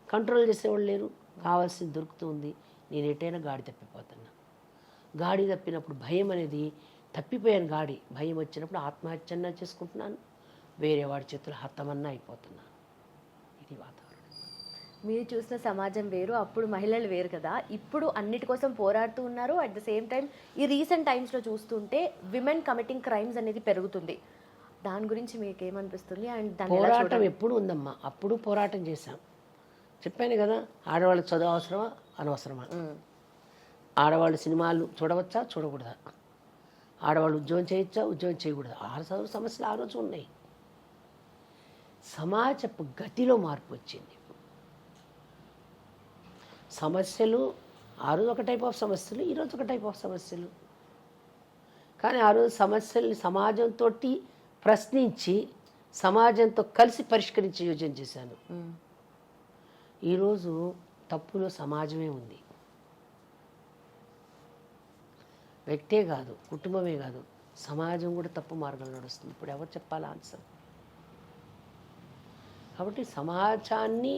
కంట్రోల్ చేసేవాళ్ళు లేరు, కావాల్సింది దొరుకుతూ ఉంది. నేను ఎటైనా గాడి తప్పిపోతున్నా. గాడి తప్పినప్పుడు భయం అనేది తప్పిపోయాను. భయం వచ్చినప్పుడు ఆత్మహత్యన్నా చేసుకుంటున్నాను, వేరే వాడి చేతులు హతమన్నా అయిపోతున్నాను. ఇది వాతావరణం. మీరు చూసిన సమాజం వేరు, అప్పుడు మహిళలు వేరు కదా. ఇప్పుడు అన్నిటి కోసం పోరాడుతూ ఉన్నారు. అట్ ద సేమ్ టైం ఈ రీసెంట్ టైమ్స్లో చూస్తుంటే విమెన్ కమిటింగ్ క్రైమ్స్ అనేది పెరుగుతుంది. దాని గురించి మీకు ఏమనిపిస్తుంది? అండ్ దాని పోరాటం ఎప్పుడు ఉందమ్మా, అప్పుడు పోరాటం చేశాం. చెప్పాను కదా, ఆడవాళ్ళకి చదువు అవసరమా అనవసరమా, ఆడవాళ్ళు సినిమాలు చూడవచ్చా చూడకూడదా, ఆడవాళ్ళు ఉద్యోగం చేయొచ్చా ఉద్యోగం చేయకూడదా, 6 సమస్యలు ఆ రోజు ఉన్నాయి. సమాజపు గతిలో మార్పు వచ్చింది. సమస్యలు ఆ రోజు ఒక టైప్ ఆఫ్ సమస్యలు, ఈరోజు ఒక టైప్ ఆఫ్ సమస్యలు. కానీ ఆ రోజు సమస్యల్ని సమాజంతో ప్రశ్నించి సమాజంతో కలిసి పరిష్కరించే యోజన చేశాను. ఈరోజు తప్పులో సమాజమే ఉంది, వ్యక్తే కాదు, కుటుంబమే కాదు, సమాజం కూడా తప్పు మార్గంలో నడుస్తుంది. ఇప్పుడు ఎవరు చెప్పాలి ఆన్సర్? కాబట్టి సమాజాన్ని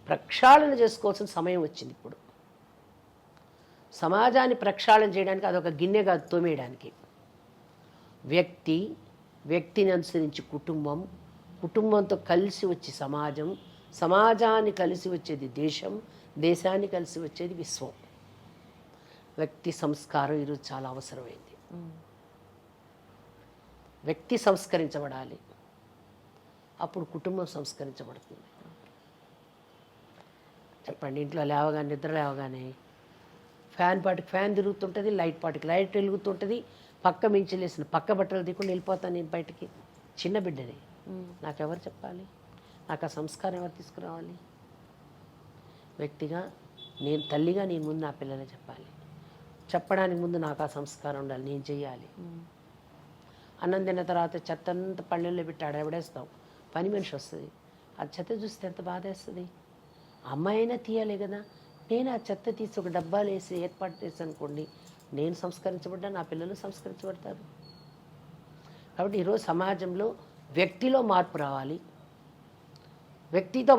ప్రక్షాళన చేసుకోవాల్సిన సమయం వచ్చింది ఇప్పుడు. సమాజాన్ని ప్రక్షాళన చేయడానికి అదొక గిన్నె కాదు తోమేయడానికి. వ్యక్తిని అనుసరించి కుటుంబంతో కలిసి వచ్చి సమాజాన్ని కలిసి వచ్చేది దేశాన్ని కలిసి వచ్చేది విశ్వం. వ్యక్తి సంస్కారం ఈరోజు చాలా అవసరమైంది. వ్యక్తి సంస్కరించబడాలి, అప్పుడు కుటుంబం సంస్కరించబడుతుంది. చెప్పండి, ఇంట్లో లేవగానే నిద్ర లేవగానే ఫ్యాన్ తిరుగుతుంటుంది, లైట్ వెలుగుతుంటుంది, పక్క మించి లేసిన పక్క బట్టలు దిక్కుండా వెళ్ళిపోతాను నేను బయటికి. చిన్న బిడ్డని నాకెవరు చెప్పాలి? నాకు ఆ సంస్కారం ఎవరు తీసుకురావాలి? వ్యక్తిగా నేను, తల్లిగా నేను ముందు నా పిల్లలే చెప్పాలి. చెప్పడానికి ముందు నాకు ఆ సంస్కారం ఉండాలి, నేను చెయ్యాలి. అన్నం తిన్న తర్వాత చెత్త అంతా పళ్ళెల్లో పెట్టి ఆడబడేస్తాం, పని మనిషి వస్తుంది, ఆ చెత్త చూస్తే ఎంత బాధ వేస్తుంది. అమ్మాయి అయినా తీయాలి కదా. నేను ఆ చెత్త తీసి ఒక డబ్బాలు వేసి ఏర్పాటు చేసి అనుకోండి, నేను సంస్కరించబడ్డా, నా పిల్లలు సంస్కరించబడతారు. కాబట్టి ఈరోజు సమాజంలో వ్యక్తిలో మార్పు రావాలి. వ్యక్తితో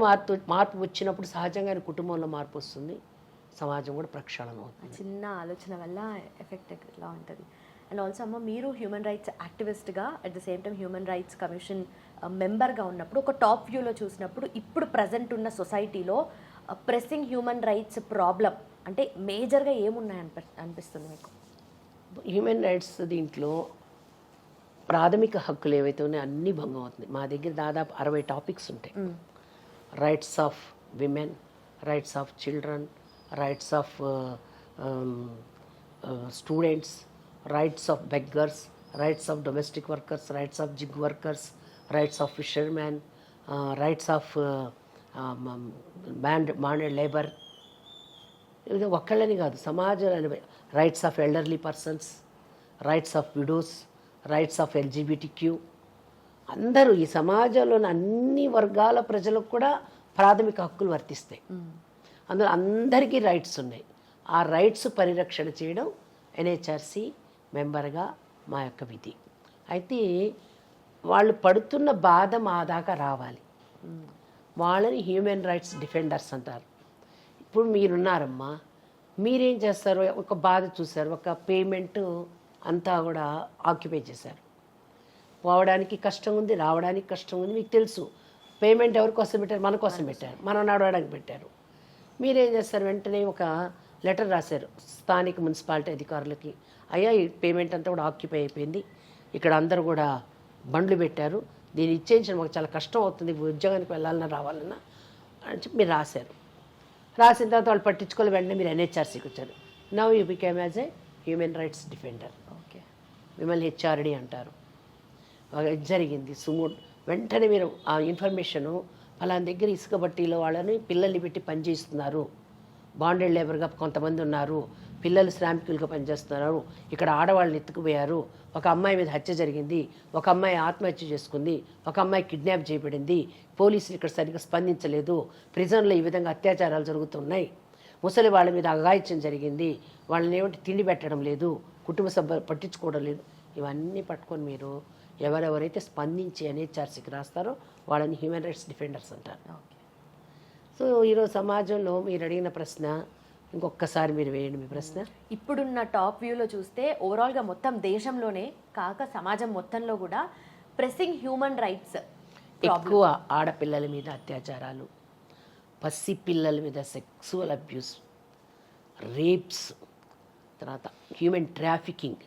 మార్పు వచ్చినప్పుడు సహజంగానే కుటుంబంలో మార్పు వస్తుంది, సమాజం కూడా ప్రక్షాళన అవుతుంది. చిన్న ఆలోచన వల్ల ఎఫెక్ట్ ఎలా ఉంటుంది. అండ్ ఆల్సో అమ్మ, మీరు హ్యూమన్ రైట్స్ యాక్టివిస్ట్గా at the same time human rights commission మెంబర్గా ఉన్నప్పుడు, ఒక టాప్ వ్యూలో చూసినప్పుడు ఇప్పుడు ప్రజెంట్ ఉన్న సొసైటీలో ప్రెస్సింగ్ హ్యూమన్ రైట్స్ ప్రాబ్లం అంటే మేజర్గా ఏమున్నాయి అనిపిస్తుంది మీకు? హ్యూమన్ రైట్స్ దీంట్లో ప్రాథమిక హక్కులు ఏవైతే ఉన్నాయో అన్నీ భంగం అవుతుంది. మా దగ్గర దాదాపు 60 టాపిక్స్ ఉంటాయి. Rights of women, rights of children, rights of students, rights of beggars, rights of domestic workers, rights of gig workers, rights of fisherman, rights of bonded labour. ఇది ఒక్కళ్ళని కాదు, సమాజంలో rights of elderly persons, rights of widows, rights of LGBTQ. అందరూ ఈ సమాజంలోని అన్ని వర్గాల ప్రజలకు కూడా ప్రాథమిక హక్కులు వర్తిస్తాయి. అందులో అందరికీ రైట్స్ ఉన్నాయి. ఆ రైట్స్ పరిరక్షణ చేయడం ఎన్హెచ్ఆర్సీ మెంబర్గా మా యొక్క విధి. అయితే వాళ్ళు పడుతున్న బాధ మా దాకా రావాలి. వాళ్ళని హ్యూమన్ రైట్స్ డిఫెండర్స్ అంటారు. ఇప్పుడు మీరున్నారమ్మా, మీరేం చేస్తారు? ఒక బాధ చూశారు, ఒక పేమెంట్ అంతా కూడా ఆక్యుపై చేశారు. పోవడానికి కష్టం ఉంది, రావడానికి కష్టం ఉంది, మీకు తెలుసు. పేమెంట్ ఎవరి కోసం పెట్టారు? మన కోసం పెట్టారు, మనం నడవడానికి పెట్టారు. మీరేం చేస్తారు? వెంటనే ఒక లెటర్ రాశారు స్థానిక మున్సిపాలిటీ అధికారులకి, అయ్యా ఈ పేమెంట్ అంతా కూడా ఆక్యుపై అయిపోయింది, ఇక్కడ అందరూ కూడా బండ్లు పెట్టారు, దీన్ని ఇచ్చేయించడం మాకు చాలా కష్టం అవుతుంది, ఉద్యోగానికి వెళ్ళాలన్నా రావాలన్నా అని చెప్పి మీరు రాశారు. రాసిన తర్వాత వాళ్ళు పట్టించుకోవాలి. వెంటనే మీరు ఎన్హెచ్ఆర్సీకి వచ్చారు. Now you became as a human rights defender. Okay, మిమ్మల్ని హెచ్ఆర్డి అంటారు. జరిగింది వెంటనే మీరు ఆ ఇన్ఫర్మేషను ఫలానా దగ్గర ఇసుక బట్టీలో వాళ్ళని పిల్లల్ని పెట్టి పనిచేస్తున్నారు, బాండెడ్ లేబర్గా కొంతమంది ఉన్నారు, పిల్లలు శ్రామికులుగా పనిచేస్తున్నారు, ఇక్కడ ఆడవాళ్ళని ఎత్తుకుపోయారు, ఒక అమ్మాయి మీద హత్య జరిగింది, ఒక అమ్మాయి ఆత్మహత్య చేసుకుంది, ఒక అమ్మాయి కిడ్నాప్ చేయబడింది, పోలీసులు ఇక్కడ సరిగ్గా స్పందించలేదు, ప్రిజన్లో ఈ విధంగా అత్యాచారాలు జరుగుతున్నాయి, ముసలి వాళ్ళ మీద అఘాయిత్యం జరిగింది, వాళ్ళని ఏమిటి తిండి పెట్టడం లేదు, కుటుంబ సభ్యులు పట్టించుకోవడం లేదు. ఇవన్నీ పట్టుకొని మీరు ఎవరెవరైతే స్పందించి ఎన్హెచ్ఆర్సీకి రాస్తారో వాళ్ళని హ్యూమన్ రైట్స్ డిఫెండర్స్ అంటారు. సో ఈరోజు సమాజంలో మీరు అడిగిన ప్రశ్న ఇంకొకసారి మీరు వేయండి మీ ప్రశ్న. ఇప్పుడున్న టాప్ వ్యూలో చూస్తే ఓవరాల్గా మొత్తం దేశంలోనే కాక సమాజం మొత్తంలో కూడా ప్రెసింగ్ హ్యూమన్ రైట్స్ ఎక్కువ ఆడపిల్లల మీద అత్యాచారాలు, పసి పిల్లల మీద సెక్సువల్ అబ్యూస్, రేప్స్, తర్వాత హ్యూమన్ ట్రాఫికింగ్,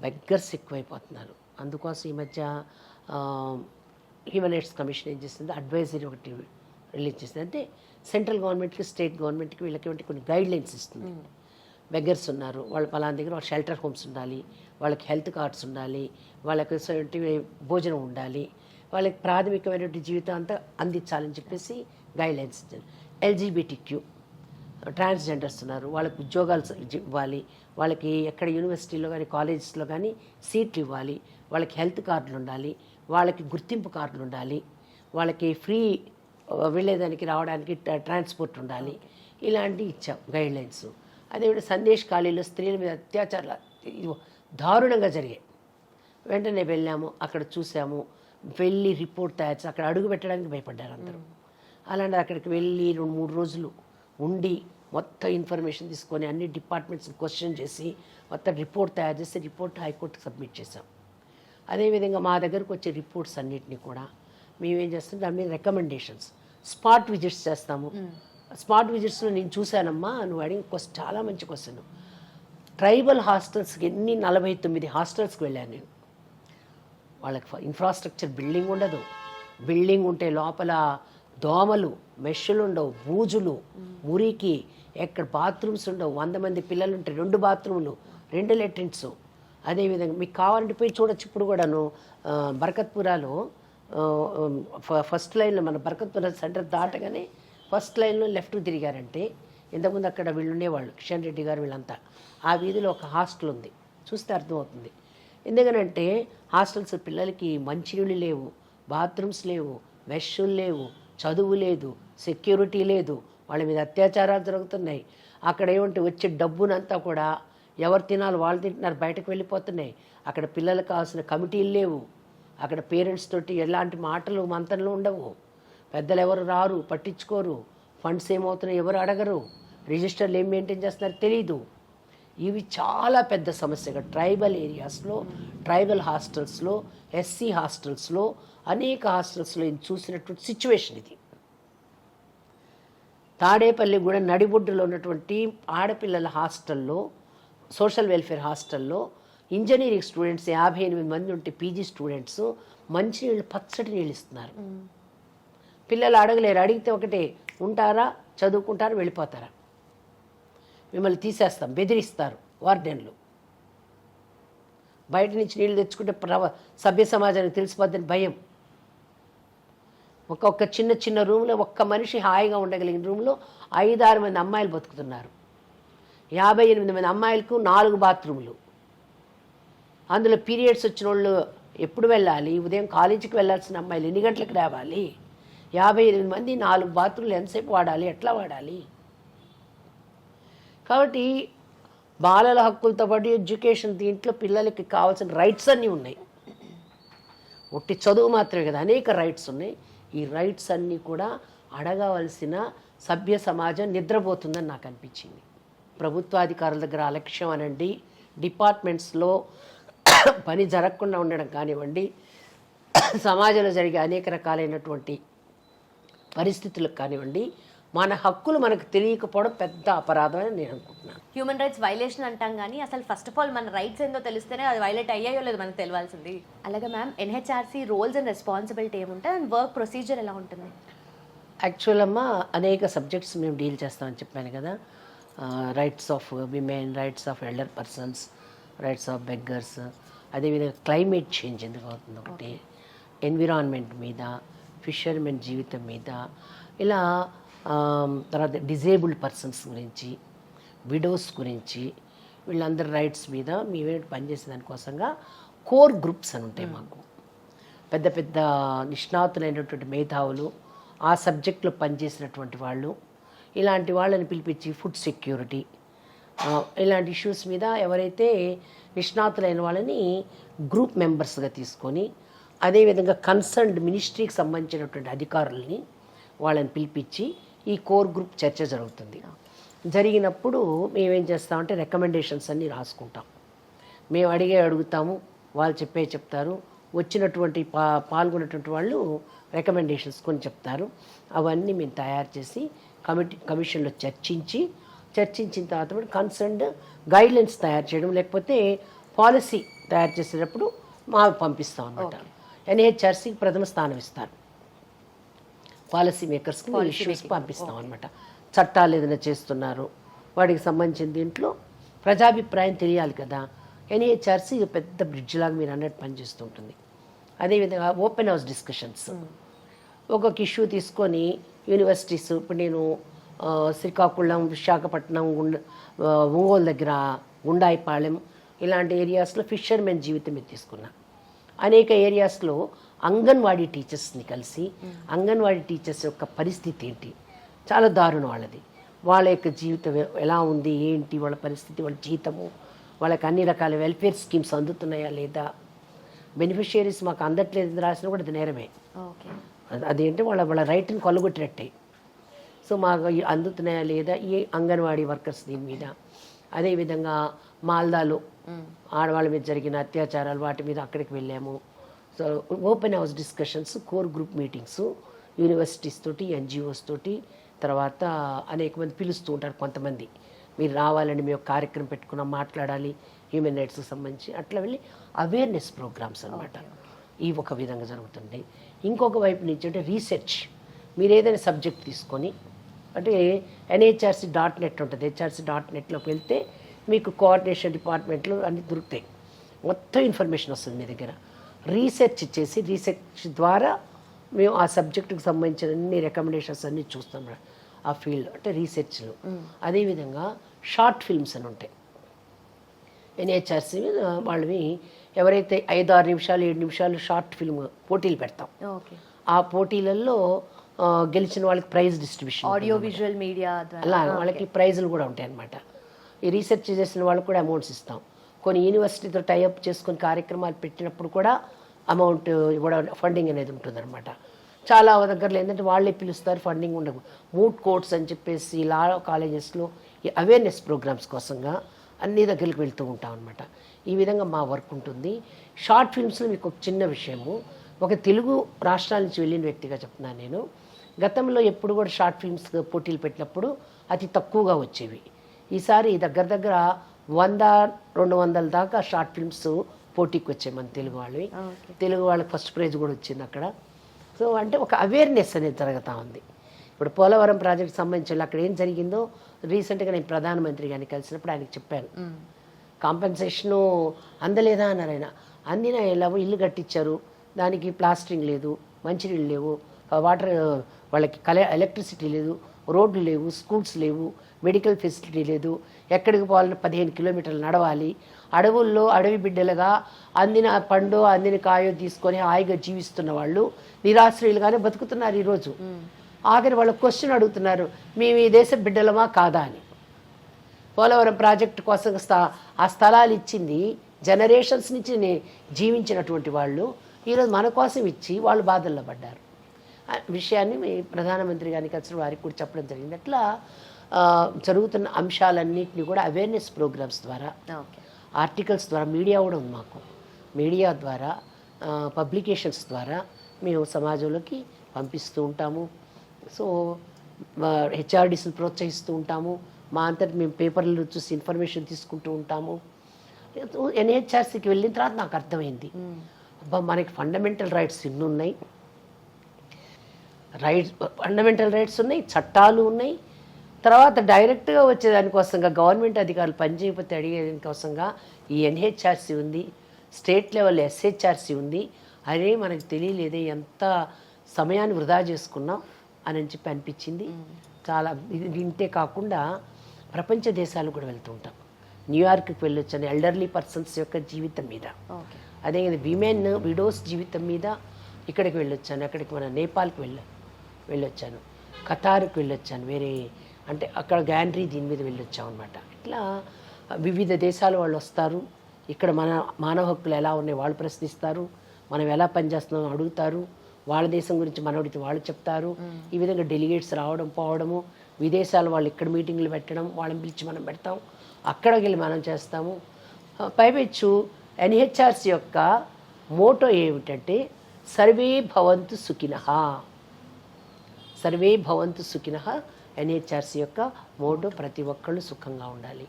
బెగ్గర్స్ ఎక్కువైపోతున్నారు. అందుకోసం ఈ మధ్య హ్యూమన్ రైట్స్ కమిషన్ ఏం చేస్తుంది, అడ్వైజరీ ఒకటి రిలీజ్ చేస్తుంది. అంటే సెంట్రల్ గవర్నమెంట్కి, స్టేట్ గవర్నమెంట్కి వీళ్ళకి కొన్ని గైడ్లైన్స్ ఇస్తుంది. బెగ్గర్స్ ఉన్నారు, వాళ్ళు పలానా దగ్గర వాళ్ళ షెల్టర్ హోమ్స్ ఉండాలి, వాళ్ళకి హెల్త్ కార్డ్స్ ఉండాలి, వాళ్ళకి భోజనం ఉండాలి, వాళ్ళకి ప్రాథమికమైనటువంటి జీవితం అంతా అందించాలని చెప్పేసి గైడ్లైన్స్ ఇచ్చారు. ఎల్జీబీటీక్యూ ట్రాన్స్జెండర్స్ ఉన్నారు, వాళ్ళకి ఉద్యోగాలు ఇవ్వాలి, వాళ్ళకి ఎక్కడ యూనివర్సిటీలో కానీ కాలేజెస్లో కానీ సీట్లు ఇవ్వాలి, వాళ్ళకి హెల్త్ కార్డులు ఉండాలి, వాళ్ళకి గుర్తింపు కార్డులు ఉండాలి, వాళ్ళకి ఫ్రీ వెళ్ళేదానికి రావడానికి ట్రాన్స్పోర్ట్ ఉండాలి. ఇలాంటివి ఇచ్చాం గైడ్లైన్స్. అదేవిధంగా సందేశ్ ఖాళీలో స్త్రీల మీద అత్యాచారాలు దారుణంగా జరిగాయి. వెంటనే వెళ్ళాము, అక్కడ చూసాము, వెళ్ళి రిపోర్ట్ తయారు చేసి అక్కడ అడుగు పెట్టడానికి భయపడ్డారు అందరూ. అలాంటి అక్కడికి వెళ్ళి 2-3 రోజులు ఉండి మొత్తం ఇన్ఫర్మేషన్ తీసుకొని అన్ని డిపార్ట్మెంట్స్ క్వశ్చన్ చేసి మొత్తం రిపోర్ట్ తయారు చేసి రిపోర్ట్ హైకోర్టుకి సబ్మిట్ చేసాం. అదేవిధంగా మా దగ్గరకు వచ్చే రిపోర్ట్స్ అన్నింటినీ కూడా మేమేం చేస్తాం, దాని మీద రికమెండేషన్స్, స్పాట్ విజిట్స్ చేస్తాము. స్పాట్ విజిట్స్లో నేను చూశానమ్మా, నువ్వు అడిగిన చాలా మంచి క్వశ్చన్. ట్రైబల్ హాస్టల్స్కి 49 హాస్టల్స్కి వెళ్ళాను నేను. వాళ్ళకి ఇన్ఫ్రాస్ట్రక్చర్ బిల్డింగ్ ఉండదు, బిల్డింగ్ ఉంటే లోపల దోమలు, మెష్లు ఉండవు, బూజులు, మురికి, ఎక్కడ బాత్రూమ్స్ ఉండవు, 100 మంది పిల్లలు ఉంటే 2 బాత్రూములు, 2 లెట్రిన్స్. అదేవిధంగా మీకు కావాలంటే పోయి చూడొచ్చు. ఇప్పుడు కూడాను బర్కత్పురాలో ఫస్ట్ లైన్లో, మన బర్కత్పురా సెంటర్ దాటగానే ఫస్ట్ లైన్లో లెఫ్ట్ తిరిగారంటే, ఇంతకుముందు అక్కడ వీళ్ళు ఉండేవాళ్ళు, కిషన్ రెడ్డి గారు వీళ్ళంతా, ఆ వీధిలో ఒక హాస్టల్ ఉంది, చూస్తే అర్థమవుతుంది. ఎందుకనంటే హాస్టల్స్ పిల్లలకి మంచినీళ్ళు లేవు, బాత్రూమ్స్ లేవు, మెష్లు లేవు, చదువు లేదు, సెక్యూరిటీ లేదు, వాళ్ళ మీద అత్యాచారాలు జరుగుతున్నాయి. అక్కడ ఏమంటే వచ్చే డబ్బునంతా కూడా ఎవరు తినాలి వాళ్ళు తింటున్నారు, బయటకు వెళ్ళిపోతున్నాయి. అక్కడ పిల్లలకు కావాల్సిన కమిటీలు లేవు, అక్కడ పేరెంట్స్ తోటి ఎలాంటి మాటలు మంతనలు ఉండవు, పెద్దలు ఎవరు రారు, పట్టించుకోరు, ఫండ్స్ ఏమవుతున్నాయి ఎవరు అడగరు, రిజిస్టర్లు ఏం మెయింటైన్ చేస్తున్నారో తెలీదు. ఇవి చాలా పెద్ద సమస్యగా ట్రైబల్ ఏరియాస్లో, ట్రైబల్ హాస్టల్స్లో, ఎస్సీ హాస్టల్స్లో, అనేక హాస్టల్స్లో చూసినటువంటి సిచ్యువేషన్ ఇది. తాడేపల్లి కూడా నడిబొడ్డులో ఉన్నటువంటి ఆడపిల్లల హాస్టల్లో, సోషల్ వెల్ఫేర్ హాస్టల్లో ఇంజనీరింగ్ స్టూడెంట్స్ 58 మంది ఉంటే పీజీ స్టూడెంట్స్ మంచినీళ్ళు పచ్చటి నీళ్ళు ఇస్తున్నారు. పిల్లలు అడగలేరు, అడిగితే ఒకటే, ఉంటారా, చదువుకుంటారా, వెళ్ళిపోతారా, మిమ్మల్ని తీసేస్తాం, బెదిరిస్తారు వార్డెన్లు. బయట నుంచి నీళ్ళు తెచ్చుకుంటే సభ్య సమాజానికి తెలిసిపోద్దని భయం. ఒక్కొక్క చిన్న చిన్న రూమ్లో ఒక్క మనిషి హాయిగా ఉండగలిగిన రూమ్లో 5-6 మంది అమ్మాయిలు బతుకుతున్నారు. 58 మంది అమ్మాయిలకు 4 బాత్రూములు. అందులో పీరియడ్స్ వచ్చిన వాళ్ళు ఎప్పుడు వెళ్ళాలి, ఉదయం కాలేజీకి వెళ్ళాల్సిన అమ్మాయిలు ఎన్ని గంటలకు రావాలి, 58 మంది 4 బాత్రూములు ఎంతసేపు వాడాలి, ఎట్లా వాడాలి? కాబట్టి బాలల హక్కులతో పాటు ఎడ్యుకేషన్, దీంట్లో పిల్లలకి కావాల్సిన రైట్స్ అన్నీ ఉన్నాయి. ఒట్టి చదువు మాత్రమే కదా, అనేక రైట్స్ ఉన్నాయి. ఈ రైట్స్ అన్నీ కూడా అడగవలసిన సభ్య సమాజం నిద్రపోతుందని నాకు అనిపించింది. ప్రభుత్వాధికారుల దగ్గర అలక్ష్యం అనండి, డిపార్ట్మెంట్స్లో పని జరగకుండా ఉండడం కానివ్వండి, సమాజంలో జరిగే అనేక రకాలైనటువంటి పరిస్థితులకు కానివ్వండి, మన హక్కులు మనకు తెలియకపోవడం పెద్ద అపరాధం అని నేను అనుకుంటున్నాను. హ్యూమన్ రైట్స్ వైలేషన్ అంటాం కానీ అసలు ఫస్ట్ ఆఫ్ ఆల్ మన రైట్స్ ఏందో తెలిస్తేనే అది వైలేట్ అయ్యాయో లేదో మనకు తెలియాల్సింది. అలాగే ma'am, NHRC roles and responsibility ఏముంటుంది అండ్ వర్క్ ప్రొసీజర్ ఎలా ఉంటుంది? యాక్చువల్ అమ్మ అనేక సబ్జెక్ట్స్ మేము డీల్ చేస్తామని చెప్పాను కదా. Rights of women, rights of elder persons, rights of beggars, అదేవిధంగా క్లైమేట్ చేంజ్ ఎందుకు అవుతుంది ఒకటి, ఎన్విరాన్మెంట్ మీద, ఫిషర్మెన్ జీవితం మీద, ఇలా తర్వాత డిజేబుల్డ్ పర్సన్స్ గురించి, విడోస్ గురించి, వీళ్ళందరి రైట్స్ మీద మేమేంటి పనిచేసే దానికోసంగా కోర్ గ్రూప్స్ అని ఉంటాయి మాకు. పెద్ద పెద్ద నిష్ణాతులైనటువంటి మేధావులు, ఆ సబ్జెక్టులో పనిచేసినటువంటి వాళ్ళు, ఇలాంటి వాళ్ళని పిలిపించి ఫుడ్ సెక్యూరిటీ ఇలాంటి ఇష్యూస్ మీద ఎవరైతే నిష్ణాతులైన వాళ్ళని గ్రూప్ మెంబర్స్గా తీసుకొని, అదేవిధంగా కన్సర్న్డ్ మినిస్ట్రీకి సంబంధించినటువంటి అధికారులని వాళ్ళని పిలిపించి ఈ కోర్ గ్రూప్ చర్చ జరుగుతుంది. జరిగినప్పుడు మేమేం చేస్తామంటే రికమెండేషన్స్ అన్నీ రాసుకుంటాం. మేము అడుగుతాము, వాళ్ళు చెప్తారు. వచ్చినటువంటి పాల్గొన్నటువంటి వాళ్ళు రికమెండేషన్స్ కొన్ని చెప్తారు. అవన్నీ మేము తయారు చేసి కమిషన్లో చర్చించిన తర్వాత కన్సర్న్డ్ గైడ్లైన్స్ తయారు చేయడం, లేకపోతే పాలసీ తయారు చేసేటప్పుడు మాకు పంపిస్తాం అన్నమాట. ఎన్హెచ్ఆర్సీకి ప్రథమ స్థానం ఇస్తారు. పాలసీ మేకర్స్కి ఇష్యూస్ పంపిస్తాం అనమాట. చట్టాలు ఏదైనా చేస్తున్నారు వాటికి సంబంధించిన దీంట్లో ప్రజాభిప్రాయం తెలియాలి కదా. ఎన్హెచ్ఆర్సీ పెద్ద బ్రిడ్జ్ లాగా మీరు అన్నట్టు పనిచేస్తుంటుంది. అదేవిధంగా ఓపెన్ హౌస్ డిస్కషన్స్, ఒక్కొక్క ఇష్యూ తీసుకొని యూనివర్సిటీస్, ఇప్పుడు నేను శ్రీకాకుళం, విశాఖపట్నం, ఒంగోలు దగ్గర గుండాయిపాళెం ఇలాంటి ఏరియాస్లో ఫిషర్మెన్ జీవితం మీద తీసుకున్నా. అనేక ఏరియాస్లో అంగన్వాడీ టీచర్స్ని కలిసి, అంగన్వాడీ టీచర్స్ యొక్క పరిస్థితి ఏంటి, చాలా దారుణం వాళ్ళది, వాళ్ళ యొక్క జీవితం ఎలా ఉంది, ఏంటి వాళ్ళ పరిస్థితి, వాళ్ళ జీతము, వాళ్ళకి అన్ని రకాల వెల్ఫేర్ స్కీమ్స్ అందుతున్నాయా లేదా, బెనిఫిషియరీస్ మాకు అందట్లేదు రాసినా కూడా అది నేరమే. అదేంటి వాళ్ళ రైట్ని కొల్లగొట్టినట్టే. సో మాకు అందుతున్నాయా లేదా ఈ అంగన్వాడీ వర్కర్స్ దీని మీద. అదేవిధంగా మాల్దాలో ఆడవాళ్ళ మీద జరిగిన అత్యాచారాలు వాటి మీద అక్కడికి వెళ్ళాము. So open house discussions, core group meetings universities తోటి, ఎన్జిఓస్ తోటి, తర్వాత అనేక మంది పిలుస్తూ ఉంటారు. కొంతమంది మీరు రావాలండి, మేము కార్యక్రమం పెట్టుకున్నాం, మాట్లాడాలి హ్యూమన్ రైట్స్కి సంబంధించి, అట్లా వెళ్ళి అవేర్నెస్ ప్రోగ్రామ్స్ అనమాట. ఈ ఒక విధంగా జరుగుతుంది. ఇంకొక వైపు నుంచి అంటే రీసెర్చ్, మీరు ఏదైనా సబ్జెక్ట్ తీసుకొని, అంటే NHRC.net ఉంటుంది, HRC.netలోకి వెళ్తే మీకు కోఆర్డినేషన్ డిపార్ట్మెంట్లు అన్నీ దొరుకుతాయి. మొత్తం ఇన్ఫర్మేషన్ వస్తుంది మీ దగ్గర. రీసెర్చ్ చేసి, రీసెర్చ్ ద్వారా మేము ఆ సబ్జెక్టుకి సంబంధించిన అన్ని రికమెండేషన్స్ అన్నీ చూస్తాం ఆ ఫీల్డ్, అంటే రీసెర్చ్లో. అదేవిధంగా షార్ట్ ఫిల్మ్స్ అని ఉంటాయి NHRC వాళ్ళవి. ఎవరైతే 5-6 నిమిషాలు 7 నిమిషాలు షార్ట్ ఫిల్మ్ పోటీలు పెడతాం. ఆ పోటీలలో గెలిచిన వాళ్ళకి prize distribution, audio visual media అలా వాళ్ళకి ప్రైజులు కూడా ఉంటాయి అన్నమాట. ఈ రీసెర్చ్ చేసిన వాళ్ళకి కూడా అమౌంట్స్ ఇస్తాం. కొన్ని యూనివర్సిటీతో టైఅప్ చేసుకొని కార్యక్రమాలు పెట్టినప్పుడు కూడా అమౌంట్ ఇవ్వడం, ఫండింగ్ అనేది ఉంటుందన్నమాట. చాలా దగ్గరలో ఏంటంటే వాళ్ళే పిలుస్తారు, ఫండింగ్ ఉండదు. మూట్ కోర్ట్స్ అని చెప్పేసి లా కాలేజెస్లో ఈ అవేర్నెస్ ప్రోగ్రామ్స్ కోసంగా అన్ని దగ్గరికి వెళ్తూ ఉంటాం అనమాట. ఈ విధంగా మా వర్క్ ఉంటుంది. షార్ట్ ఫిల్మ్స్లో మీకు ఒక చిన్న విషయము, ఒక తెలుగు రాష్ట్రాల నుంచి వెళ్ళిన వ్యక్తిగా చెప్తున్నాను నేను. గతంలో ఎప్పుడు కూడా షార్ట్ ఫిల్మ్స్ పోటీలు పెట్టినప్పుడు అతి తక్కువగా వచ్చేవి. ఈసారి దగ్గర దగ్గర 100-200 దాకా షార్ట్ ఫిల్మ్స్ పోటీకి వచ్చాయి మన తెలుగు వాళ్ళవి. తెలుగు వాళ్ళకి ఫస్ట్ ప్రైజ్ కూడా వచ్చింది అక్కడ. సో అంటే ఒక అవేర్నెస్ అనేది జరుగుతూ ఉంది. ఇప్పుడు పోలవరం ప్రాజెక్ట్ సంబంధించి అక్కడ ఏం జరిగిందో రీసెంట్గా నేను ప్రధానమంత్రి గారిని కలిసినప్పుడు ఆయనకి చెప్పాను. కాంపెన్సేషను అందలేదా అన్నారు ఆయన. అందిన ఇల్లు కట్టించారు, దానికి ప్లాస్టరింగ్ లేదు, మంచినీళ్ళు లేవు, వాటర్ వాళ్ళకి ఎలక్ట్రిసిటీ లేదు, రోడ్లు లేవు, స్కూల్స్ లేవు, మెడికల్ ఫెసిలిటీ లేదు, ఎక్కడికి పోవాలని 15 కిలోమీటర్లు నడవాలి, అడవుల్లో అడవి బిడ్డలుగా అందిన పండు అందిన కాయో తీసుకొని హాయిగా జీవిస్తున్న వాళ్ళు నిరాశ్రయులుగానే బతుకుతున్నారు ఈరోజు. ఆఖరి వాళ్ళ క్వశ్చన్ అడుగుతున్నారు, మేము ఈ దేశ బిడ్డలమా కాదా అని. పోలవరం ప్రాజెక్టు కోసం ఆ స్థలాలు ఇచ్చింది జనరేషన్స్ నుంచి జీవించినటువంటి వాళ్ళు ఈరోజు మన కోసం ఇచ్చి వాళ్ళు బాధల్లో పడ్డారు. విషయాన్ని ప్రధానమంత్రి గారికి వచ్చిన వారికి కూడా చెప్పడం జరిగింది. అట్లా జరుగుతున్న అంశాలన్నింటినీ కూడా అవేర్నెస్ ప్రోగ్రామ్స్ ద్వారా, ఆర్టికల్స్ ద్వారా, మీడియా కూడా ఉంది మాకు, మీడియా ద్వారా, పబ్లికేషన్స్ ద్వారా మేము సమాజంలోకి పంపిస్తూ ఉంటాము. సో హెచ్ఆర్డీస్ని ప్రోత్సహిస్తూ ఉంటాము. మా అంతటి మేము పేపర్లు చూసి ఇన్ఫర్మేషన్ తీసుకుంటూ ఉంటాము. ఎన్హెచ్ఆర్సీకి వెళ్ళిన తర్వాత నాకు అర్థమైంది, అబ్బా మనకి ఫండమెంటల్ రైట్స్ ఇన్ని ఉన్నాయి, ఫండమెంటల్ రైట్స్ ఉన్నాయి, చట్టాలు ఉన్నాయి. తర్వాత డైరెక్ట్గా వచ్చేదానికోసంగా గవర్నమెంట్ అధికారులు పనిచేయకపోతే అడిగేదానికోసంగా ఈ ఎన్హెచ్ఆర్సీ ఉంది, స్టేట్ లెవెల్ ఎస్హెచ్ఆర్సీ ఉంది. అదే మనకు తెలియలేదే, ఎంత సమయాన్ని వృధా చేసుకున్నాం అని చెప్పి అనిపించింది. చాలా ఇది వింటే కాకుండా ప్రపంచ దేశాలు కూడా వెళ్తూ ఉంటాం. న్యూయార్క్కి వెళ్ళొచ్చాను ఎల్డర్లీ పర్సన్స్ యొక్క జీవితం మీద, అదే విమెన్ విడోస్ జీవితం మీద ఇక్కడికి వెళ్ళొచ్చాను. అక్కడికి మన నేపాల్కి వెళ్ళొచ్చాను, ఖతార్కి వెళ్ళొచ్చాను, వేరే అంటే అక్కడ గ్యానరీ దీని మీద వెళ్ళొచ్చాం అనమాట. ఇట్లా వివిధ దేశాల వాళ్ళు వస్తారు, ఇక్కడ మన మానవ హక్కులు ఎలా ఉన్నాయి వాళ్ళు ప్రశ్నిస్తారు, మనం ఎలా పనిచేస్తున్నామో అడుగుతారు, వాళ్ళ దేశం గురించి మనోడికి వాళ్ళు చెప్తారు. ఈ విధంగా డెలిగేట్స్ రావడం పోవడము, విదేశాల వాళ్ళు ఇక్కడ మీటింగ్లు పెట్టడం, వాళ్ళని పిలిచి మనం పెడతాం, అక్కడికి వెళ్ళి మనం చేస్తాము. పైపెచ్చు ఎన్హెచ్ఆర్సీ యొక్క మోటో ఏమిటంటే సర్వే భవంతు సుఖినః. సర్వే భవంతు సుఖినః ఎన్హెచ్ఆర్సీ యొక్క మోటో ప్రతి ఒక్కళ్ళు సుఖంగా ఉండాలి,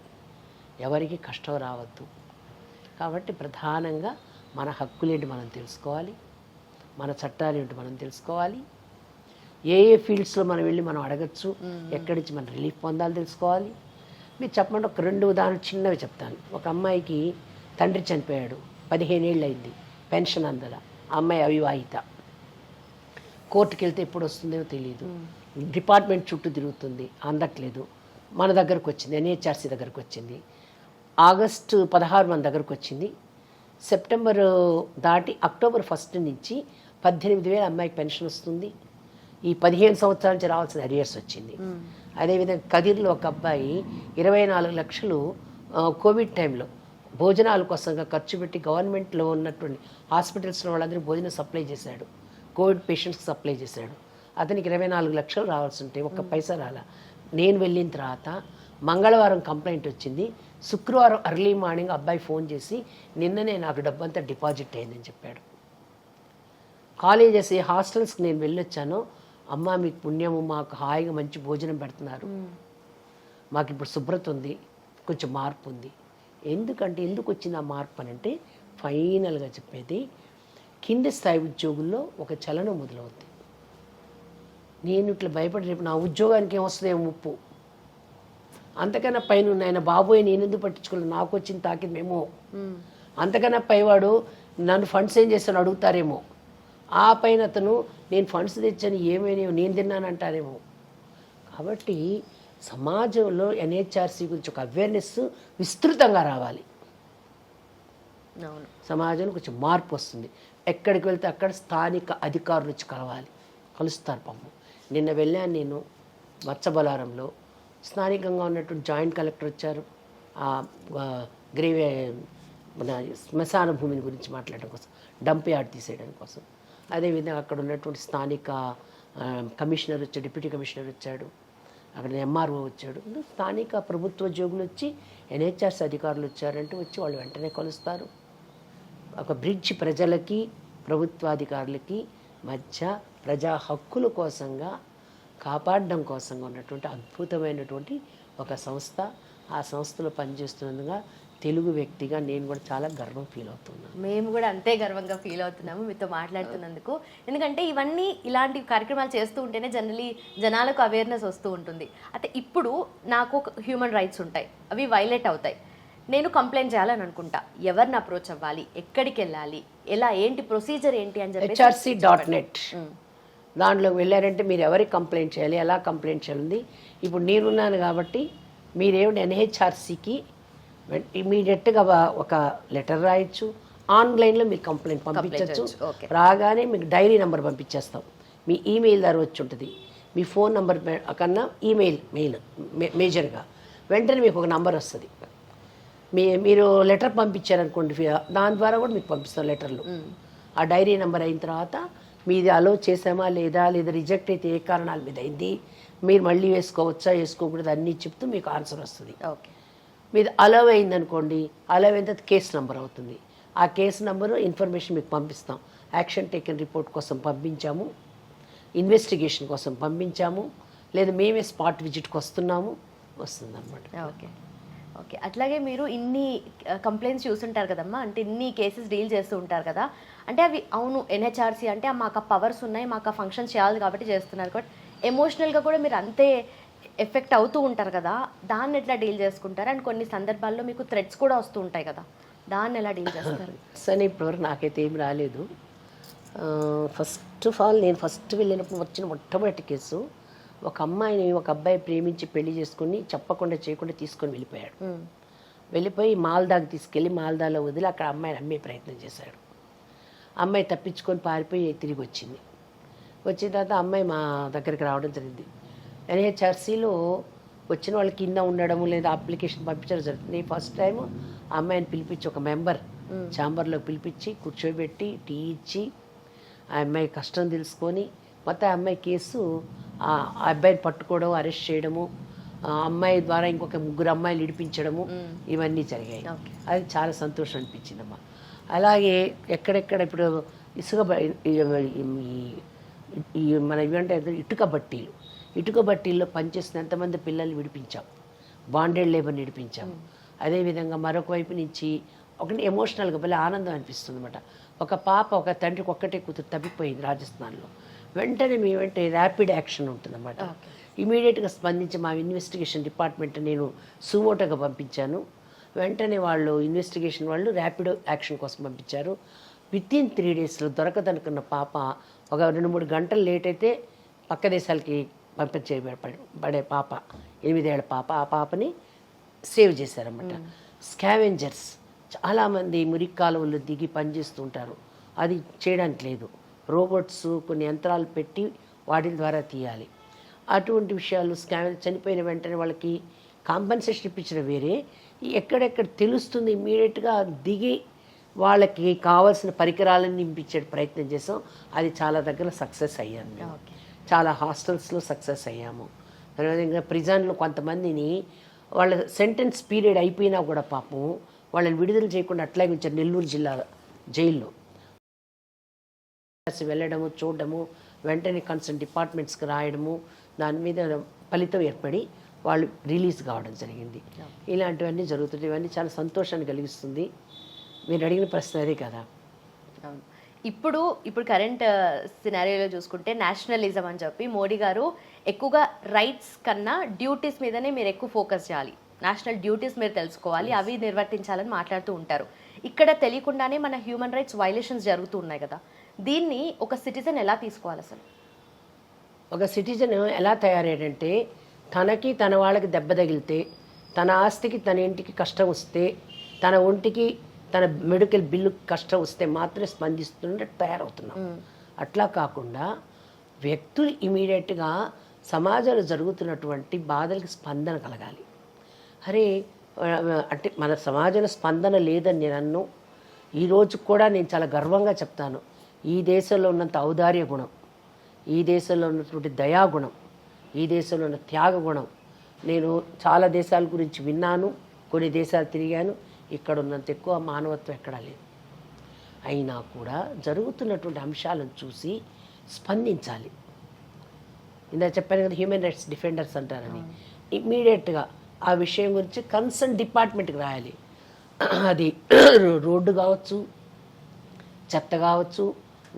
ఎవరికి కష్టం రావద్దు. కాబట్టి ప్రధానంగా మన హక్కులేంటి మనం తెలుసుకోవాలి, మన చట్టాలు ఏంటి మనం తెలుసుకోవాలి, ఏ ఫీల్డ్స్లో మనం వెళ్ళి మనం అడగచ్చు, ఎక్కడి నుంచి మనం రిలీఫ్ పొందాలి తెలుసుకోవాలి. మీరు చెప్పండి, ఒక 2 ఉదాహరణలు చిన్నవి చెప్తాను. ఒక అమ్మాయికి తండ్రి చనిపోయాడు, 15 ఏళ్ళు అయింది, పెన్షన్ అందల, ఆ అమ్మాయి అవివాహిత, కోర్టుకి వెళ్తే ఎప్పుడు వస్తుందో తెలియదు, డిపార్ట్మెంట్ చుట్టూ తిరుగుతుంది, అందట్లేదు. మన దగ్గరకు వచ్చింది, ఎన్హెచ్ఆర్సీ దగ్గరకు వచ్చింది, ఆగస్టు 16 మన దగ్గరకు వచ్చింది. సెప్టెంబర్ దాటి అక్టోబర్ 1 నుంచి 18,000 అమ్మాయికి పెన్షన్ వస్తుంది. ఈ 15 సంవత్సరాల నుంచి రావాల్సిన అరియర్స్ వచ్చింది. అదేవిధంగా కదిర్లో ఒక అబ్బాయి 24 లక్షలు కోవిడ్ టైంలో భోజనాల కోసంగా ఖర్చు పెట్టి గవర్నమెంట్లో ఉన్నటువంటి హాస్పిటల్స్లో వాళ్ళందరికీ భోజనం సప్లై చేశాడు, కోవిడ్ పేషెంట్స్కి సప్లై చేశాడు. అతనికి 24 లక్షలు రావాల్సి ఉంటే ఒక్క పైసా రాలా. నేను వెళ్ళిన తర్వాత మంగళవారం కంప్లైంట్ వచ్చింది, శుక్రవారం అర్లీ మార్నింగ్ అబ్బాయి ఫోన్ చేసి నిన్ననే నాకు డబ్బంతా డిపాజిట్ అయిందని చెప్పాడు. కాలేజెస్ హాస్టల్స్కి నేను వెళ్ళొచ్చాను, అమ్మ మీకు పుణ్యము, మాకు హాయిగా మంచి భోజనం పెడుతున్నారు, మాకు ఇప్పుడు శుభ్రత ఉంది, కొంచెం మార్పు ఉంది. ఎందుకంటే ఎందుకు వచ్చింది ఆ మార్పు అని అంటే ఫైనల్గా చెప్పేది, కింది స్థాయి ఉద్యోగుల్లో ఒక చలనం మొదలవుద్ది. నేను ఇట్లా భయపడి రేపు నా ఉద్యోగానికి ఏమొస్తుందేమో ముప్పు, అంతకన్నా పైన ఆయన బాబోయ్ నేను ఎందుకు పట్టించుకోలేదు, నాకు వచ్చింది తాకిందేమో, అంతకన్నా పైవాడు నన్ను ఫండ్స్ ఏం చేస్తాను అడుగుతారేమో, ఆ పైన అతను నేను ఫండ్స్ తెచ్చాను ఏమైనా నేను తిన్నానంటారేమో. కాబట్టి సమాజంలో ఎన్హెచ్ఆర్సీ గురించి ఒక అవేర్నెస్ విస్తృతంగా రావాలి. సమాజంలో కొంచెం మార్పు వస్తుంది. ఎక్కడికి వెళ్తే అక్కడ స్థానిక అధికారులు వచ్చి కలుస్తారు. పాపం నిన్న వెళ్ళాను నేను మత్స్యబలారంలో, స్థానికంగా ఉన్నటువంటి జాయింట్ కలెక్టర్ వచ్చారు, మన శ్మశాన భూమిని గురించి మాట్లాడడం కోసం, డంప్ యార్డ్ తీసేయడం కోసం. అదేవిధంగా అక్కడ ఉన్నటువంటి స్థానిక కమిషనర్ వచ్చాడు, డిప్యూటీ కమిషనర్ వచ్చాడు, అక్కడ ఎంఆర్ఓ వచ్చాడు, స్థానిక ప్రభుత్వ ఉద్యోగులు వచ్చి ఎన్హెచ్ఆర్సీ అధికారులు వచ్చారంటే వచ్చి వాళ్ళు వెంటనే కలుస్తారు. ఒక బ్రిడ్జ్ ప్రజలకి ప్రభుత్వాధికారులకి మధ్య ప్రజా హక్కుల కోసంగా కాపాడడం కోసం ఉన్నటువంటి అద్భుతమైనటువంటి ఒక సంస్థ. ఆ సంస్థలో పనిచేస్తున్నందుగా తెలుగు వ్యక్తిగా నేను కూడా చాలా గర్వం ఫీల్ అవుతున్నాను. మేము కూడా అంతే గర్వంగా ఫీల్ అవుతున్నాము మీతో మాట్లాడుతున్నందుకు. ఎందుకంటే ఇవన్నీ ఇలాంటి కార్యక్రమాలు చేస్తూ ఉంటేనే జనాలకు అవేర్నెస్ వస్తూ ఉంటుంది. అయితే ఇప్పుడు నాకు హ్యూమన్ రైట్స్ ఉంటాయి, అవి వైలేట్ అవుతాయి, నేను కంప్లైంట్ చేయాలని అనుకుంటా. ఎవరిని అప్రోచ్ అవ్వాలి, ఎక్కడికి వెళ్ళాలి, ఎలా, ఏంటి ప్రొసీజర్ ఏంటి అని చెప్పి HRC.net దాంట్లోకి వెళ్ళారంటే మీరు ఎవరికి కంప్లైంట్ చేయాలి, ఎలా కంప్లైంట్ చేయాలి. ఇప్పుడు నేనున్నాను కాబట్టి మీరేమిటి NHRCకి ఇమీడియట్గా ఒక లెటర్ రాయొచ్చు, ఆన్లైన్లో మీరు కంప్లైంట్ పంపించవచ్చు. రాగానే మీకు డైరీ నెంబర్ పంపించేస్తాం, మీ ఈమెయిల్ ద్వారా వచ్చి ఉంటుంది. మీ ఫోన్ నెంబర్ కన్నా ఈమెయిల్ మేజర్గా వెంటనే మీకు ఒక నంబర్ వస్తుంది. మీరు లెటర్ పంపించారనుకోండి, దాని ద్వారా కూడా మీకు పంపిస్తాం లెటర్లు. ఆ డైరీ నెంబర్ అయిన తర్వాత మీది అలో చేసామా లేదా రిజెక్ట్ అయితే ఏ కారణాల మీద అయింది, మీరు మళ్ళీ వేసుకోవచ్చా వేసుకోకూడదు అన్నీ చెప్తూ మీకు ఆన్సర్ వస్తుంది. ఓకే, మీది అలవ్ అయిందనుకోండి, అలవ్ అయిన తర్వాత కేసు నెంబర్ అవుతుంది. ఆ కేసు నెంబరు ఇన్ఫర్మేషన్ మీకు పంపిస్తాం. యాక్షన్ టేకెన్ రిపోర్ట్ కోసం పంపించాము, ఇన్వెస్టిగేషన్ కోసం పంపించాము, లేదా మేమే స్పాట్ విజిట్కి వస్తుంది అన్నమాట. Okay okay. అట్లాగే మీరు ఇన్ని కంప్లైంట్స్ చూస్తుంటారు కదమ్మా, అంటే ఇన్ని కేసెస్ డీల్ చేస్తూ ఉంటారు కదా, అంటే అవి అవును NHRC అంటే మాకు ఆ పవర్స్ ఉన్నాయి, మాకు ఆ ఫంక్షన్ చేయాలి కాబట్టి చేస్తున్నారు, బట్ ఎమోషనల్గా కూడా మీరు అంతే ఎఫెక్ట్ అవుతూ ఉంటారు కదా, దాన్ని ఎట్లా డీల్ చేసుకుంటారు? అండ్ కొన్ని సందర్భాల్లో మీకు థ్రెట్స్ కూడా వస్తూ ఉంటాయి కదా, దాన్ని ఎలా డీల్ చేస్తారు? సరే, ఇప్పటివరకు నాకైతే ఏం రాలేదు. ఫస్ట్ ఆఫ్ ఆల్ నేను వెళ్ళినప్పుడు వచ్చిన మొట్టమొదటి కేసు, ఒక అమ్మాయిని ఒక అబ్బాయి ప్రేమించి పెళ్లి చేసుకుని చెప్పకుండా చేయకుండా తీసుకొని వెళ్ళిపోయి మాల్దాకి తీసుకెళ్ళి మాల్దాలో వదిలి అక్కడ అమ్మాయిని అమ్మే ప్రయత్నం చేశాడు. అమ్మాయి తప్పించుకొని పారిపోయి తిరిగి వచ్చిన తర్వాత అమ్మాయి మా దగ్గరికి రావడం జరిగింది. NHRCలో వచ్చిన వాళ్ళకి కింద ఉండడము లేదా అప్లికేషన్ పంపించడం జరుగుతుంది. నేను ఫస్ట్ టైం ఆ అమ్మాయిని పిలిపించి ఒక మెంబర్ ఛాంబర్లో పిలిపించి కూర్చోబెట్టి టీ ఇచ్చి ఆ అమ్మాయి కష్టం తెలుసుకొని మొత్తం ఆ అమ్మాయి కేసు ఆ అబ్బాయిని పట్టుకోవడం, అరెస్ట్ చేయడము, ఆ అమ్మాయి ద్వారా ఇంకొక 3 అమ్మాయిలు ఇడిపించడము, ఇవన్నీ జరిగాయి. అది చాలా సంతోషం అనిపించిందమ్మా. అలాగే ఎక్కడెక్కడ ఇప్పుడు ఇసుక మన ఇవంటే ఇటుక బట్టీల్లో పనిచేసిన ఎంతమంది పిల్లల్ని విడిపించాం, బాండెడ్ లేబర్ని విడిపించాం. అదేవిధంగా మరొక వైపు నుంచి ఒకటి ఎమోషనల్గా భలే ఆనందం అనిపిస్తుంది అనమాట. ఒక పాప ఒక తండ్రికి ఒక్కటే కూతురు తప్పిపోయింది రాజస్థాన్లో. వెంటనే మీ వెంటనే ర్యాపిడ్ యాక్షన్ ఉంటుందన్నమాట. ఇమీడియట్గా స్పందించి మా ఇన్వెస్టిగేషన్ డిపార్ట్మెంట్ నేను సుమోటోగా పంపించాను. వెంటనే వాళ్ళు ఇన్వెస్టిగేషన్ వాళ్ళు ర్యాపిడ్ యాక్షన్ కోసం పంపించారు. వితిన్ 3 డేస్లో దొరకదనుకున్న పాప ఒక 2-3 గంటలు లేట్ అయితే పక్క దేశాలకి పంపించేయబడే పాప, 8 ఏళ్ల పాప, ఆ పాపని సేవ్ చేశారన్నమాట. స్కావెంజర్స్ చాలామంది మురికి కాలువలు దిగి పనిచేస్తూ ఉంటారు, అది చేయడానికి లేదు. రోబోట్స్ కొన్ని యంత్రాలు పెట్టి వాటి ద్వారా తీయాలి. అటువంటి విషయాలు చనిపోయిన వెంటనే వాళ్ళకి కాంపెన్సేషన్ ఇప్పించడం వేరే, ఎక్కడెక్కడ తెలుస్తుంది ఇమ్మీడియట్గా దిగి వాళ్ళకి కావాల్సిన పరికరాలను నింపించే ప్రయత్నం చేసాం. అది చాలా దగ్గర సక్సెస్ అయ్యాము మేము. చాలా హాస్టల్స్లో సక్సెస్ అయ్యాము. అదేవిధంగా ప్రిజన్లో కొంతమందిని వాళ్ళ సెంటెన్స్ పీరియడ్ అయిపోయినా కూడా పాపం వాళ్ళని విడుదల చేయకుండా అట్లాగే ఉంచారు. నెల్లూరు జిల్లా జైల్లో వెళ్ళడము, చూడడము, వెంటనే కన్సర్న్ డిపార్ట్మెంట్స్కి రాయడము, దాని మీద ఫలితం ఏర్పడి వాళ్ళు రిలీజ్ కావడం జరిగింది. ఇలాంటివన్నీ జరుగుతుంది. ఇవన్నీ చాలా సంతోషాన్ని కలిగిస్తుంది. మీరు అడిగిన ప్రశ్న అదే కదా. ఇప్పుడు కరెంట్ సినారియోలో చూసుకుంటే నేషనలిజం అని చెప్పి మోడీ గారు ఎక్కువగా రైట్స్ కన్నా డ్యూటీస్ మీదనే మీరు ఎక్కువ ఫోకస్ చేయాలి, నేషనల్ డ్యూటీస్ మీరు తెలుసుకోవాలి, అవి నిర్వర్తించాలని మాట్లాడుతూ ఉంటారు. ఇక్కడ తెలియకుండానే మన హ్యూమన్ రైట్స్ వైలేషన్స్ జరుగుతూ ఉన్నాయి కదా, దీన్ని ఒక సిటిజన్ ఎలా తీసుకోవాలి? అసలు ఒక సిటిజన్ ఎలా తయారయ్యాడంటే, తనకి తన వాళ్ళకి దెబ్బ తగిలితే, తన ఆస్తికి తన ఇంటికి కష్టం వస్తే, తన ఒంటికి తన మెడికల్ బిల్లు కష్టం వస్తే మాత్రమే స్పందిస్తున్నట్టు తయారవుతున్నాం. అట్లా కాకుండా వ్యక్తులు ఇమీడియట్గా సమాజంలో జరుగుతున్నటువంటి బాధలకు స్పందన కలగాలి. అరే అంటే మన సమాజంలో స్పందన లేదని నేను అన్ను. ఈరోజు కూడా నేను చాలా గర్వంగా చెప్తాను, ఈ దేశంలో ఉన్నంత ఔదార్య గుణం, ఈ దేశంలో ఉన్నటువంటి దయాగుణం, ఈ దేశంలో ఉన్న త్యాగ గుణం నేను చాలా దేశాల గురించి విన్నాను, కొన్ని దేశాలు తిరిగాను. ఇక్కడ ఉన్నంత ఎక్కువ మానవత్వం ఎక్కడా లేదు. అయినా కూడా జరుగుతున్నటువంటి అంశాలను చూసి స్పందించాలి. ఇందాక చెప్పాను కదా హ్యూమన్ రైట్స్ డిఫెండర్స్ అంటారని. ఇమ్మీడియట్గా ఆ విషయం గురించి కన్సర్న్ డిపార్ట్మెంట్కి రాయాలి. అది రోడ్డు కావచ్చు, చెత్త కావచ్చు,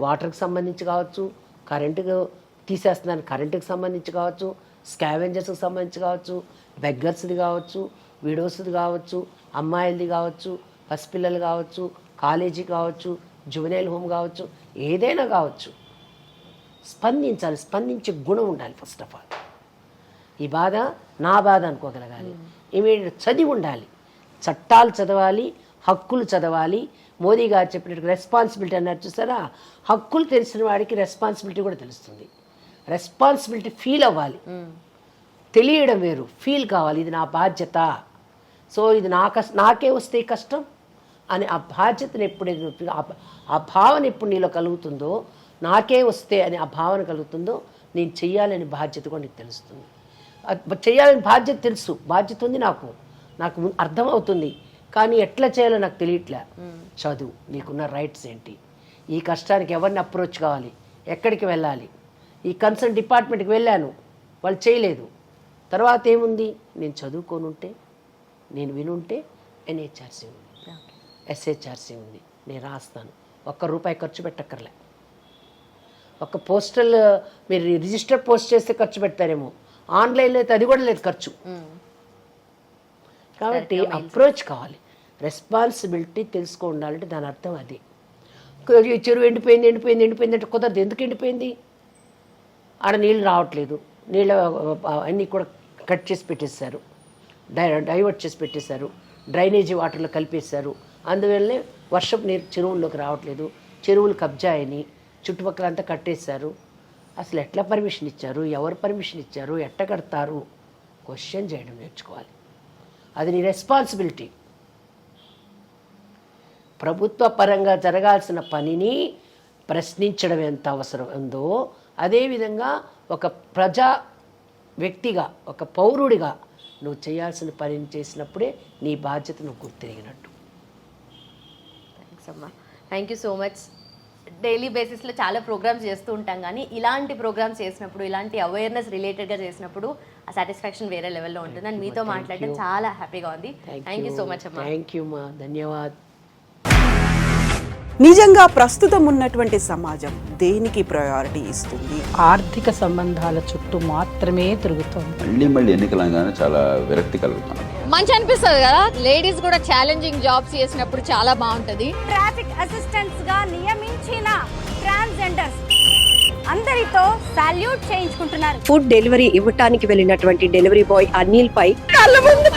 వాటర్కి సంబంధించి కావచ్చు, కరెంటుకు తీసేస్తున్నాను కరెంటుకి సంబంధించి కావచ్చు, స్కావెంజర్స్కి సంబంధించి కావచ్చు, బెగ్గర్స్ది కావచ్చు, విడోస్ది కావచ్చు, అమ్మాయిలది కావచ్చు, పసిపిల్లలు కావచ్చు, కాలేజీ కావచ్చు, జువెనైల్ హోమ్ కావచ్చు, ఏదైనా కావచ్చు. స్పందించాలి, స్పందించే గుణం ఉండాలి. ఫస్ట్ ఆఫ్ ఆల్ ఈ బాధ నా బాధ అనుకోగలగాలి. ఇమీడియట్ చదివి ఉండాలి, చట్టాలు చదవాలి, హక్కులు చదవాలి. మోదీ గారు చెప్పినట్టు రెస్పాన్సిబిలిటీ అన్నారు చూసారా, హక్కులు తెలిసిన వాడికి రెస్పాన్సిబిలిటీ కూడా తెలుస్తుంది. రెస్పాన్సిబిలిటీ ఫీల్ అవ్వాలి, తెలియడం వేరు, ఫీల్ కావాలి. ఇది నా బాధ్యత, సో ఇది నాకే వస్తే కష్టం అని ఆ బాధ్యతను ఎప్పుడైతే ఆ భావన ఎప్పుడు నీలో కలుగుతుందో, నాకే వస్తే అని ఆ భావన కలుగుతుందో, నేను చెయ్యాలని బాధ్యత కూడా నీకు తెలుస్తుంది. చెయ్యాలని బాధ్యత తెలుసు, బాధ్యత ఉంది నాకు అర్థమవుతుంది, కానీ ఎట్లా చేయాలో నాకు తెలియట్లే. చదువు, నీకున్న రైట్స్ ఏంటి, ఈ కష్టానికి ఎవరిని అప్రోచ్ కావాలి, ఎక్కడికి వెళ్ళాలి. ఈ కన్సర్న్ డిపార్ట్మెంట్కి వెళ్ళాను, వాళ్ళు చేయలేదు. తర్వాత ఏముంది, నేను చదువుకొని ఉంటే, నేను వినుంటే ఎన్హెచ్ఆర్సీ ఉంది, ఎస్హెచ్ఆర్సీ ఉంది, నేను రాస్తాను. ₹1 ఖర్చు పెట్టక్కర్లే. ఒక పోస్టల్ మీరు రిజిస్టర్ పోస్ట్ చేస్తే ఖర్చు పెడతారేమో, ఆన్లైన్లో అయితే అది కూడా లేదు ఖర్చు. కాబట్టి అప్రోచ్ కావాలి, రెస్పాన్సిబిలిటీ తెలుసుకో ఉండాలంటే దాని అర్థం అది. చెరువు ఎండిపోయింది అంటే కుదరదు. ఎందుకు ఎండిపోయింది, ఆడ నీళ్ళు రావట్లేదు, నీళ్ళ అన్నీ కూడా కట్ చేసి పెట్టేశారు, డైవర్ట్ చేసి పెట్టేశారు, డ్రైనేజీ వాటర్లో కలిపేశారు. అందువల్లనే వర్షపు నీరు చెరువుల్లోకి రావట్లేదు, చెరువులు కబ్జా అయినాయి, చుట్టుపక్కల అంతా కట్టేశారు. అసలు ఎట్లా పర్మిషన్ ఇచ్చారు, ఎవరు పర్మిషన్ ఇచ్చారు, ఎట్ట కడతారు, క్వశ్చన్ చేయడం నేర్చుకోవాలి. అది నీ రెస్పాన్సిబిలిటీ. ప్రభుత్వ పరంగా జరగాల్సిన పనిని ప్రశ్నించడం ఎంత అవసరం ఉందో, అదేవిధంగా ఒక ప్రజా వ్యక్తిగా, ఒక పౌరుడిగా నువ్వు చేయాల్సిన పనిని చేసినప్పుడే నీ బాధ్యత నువ్వు గుర్తిరిగినట్టు. థ్యాంక్స్ అమ్మా, thank you so much. Daily బేసిస్లో చాలా ప్రోగ్రామ్స్ చేస్తూ ఉంటాం, కానీ ఇలాంటి ప్రోగ్రామ్స్ చేసినప్పుడు, ఇలాంటి అవేర్నెస్ రిలేటెడ్గా చేసినప్పుడు ఆ సాటిస్ఫాక్షన్ వేరే లెవెల్లో ఉంటుంది. అండ్ మీతో మాట్లాడడం చాలా హ్యాపీగా ఉంది. థ్యాంక్ యూ సో మచ్ అమ్మా. థ్యాంక్ యూ మా, ధన్యవాద్. నిజంగా ప్రస్తుతం ఉన్నటువంటి సమాజం దేనికి ప్రయారిటీ ఇస్తుంది? ఆర్థిక సంబంధాల చుట్టూ మాత్రమే తిరుగుతోంది. మళ్ళీ ఎన్నికలంగానే చాలా విరక్తి కలుగుతాను. మంచి అనిపిస్తుంది కదా, లేడీస్ కూడా ఛాలెంజింగ్ జాబ్స్ చేసినప్పుడు చాలా బాగుంటది. ట్రాఫిక్ అసిస్టెంట్స్ గా నియమించిన ట్రాన్స్జెండర్స్ అందరితో సాల్యూట్ చేయించుకుంటున్నారు. ఫుడ్ డెలివరీ ఇవ్వటానికి వెళ్ళినటువంటి డెలివరీ బాయ్ అనిల్ పై కళ్ళ ముందు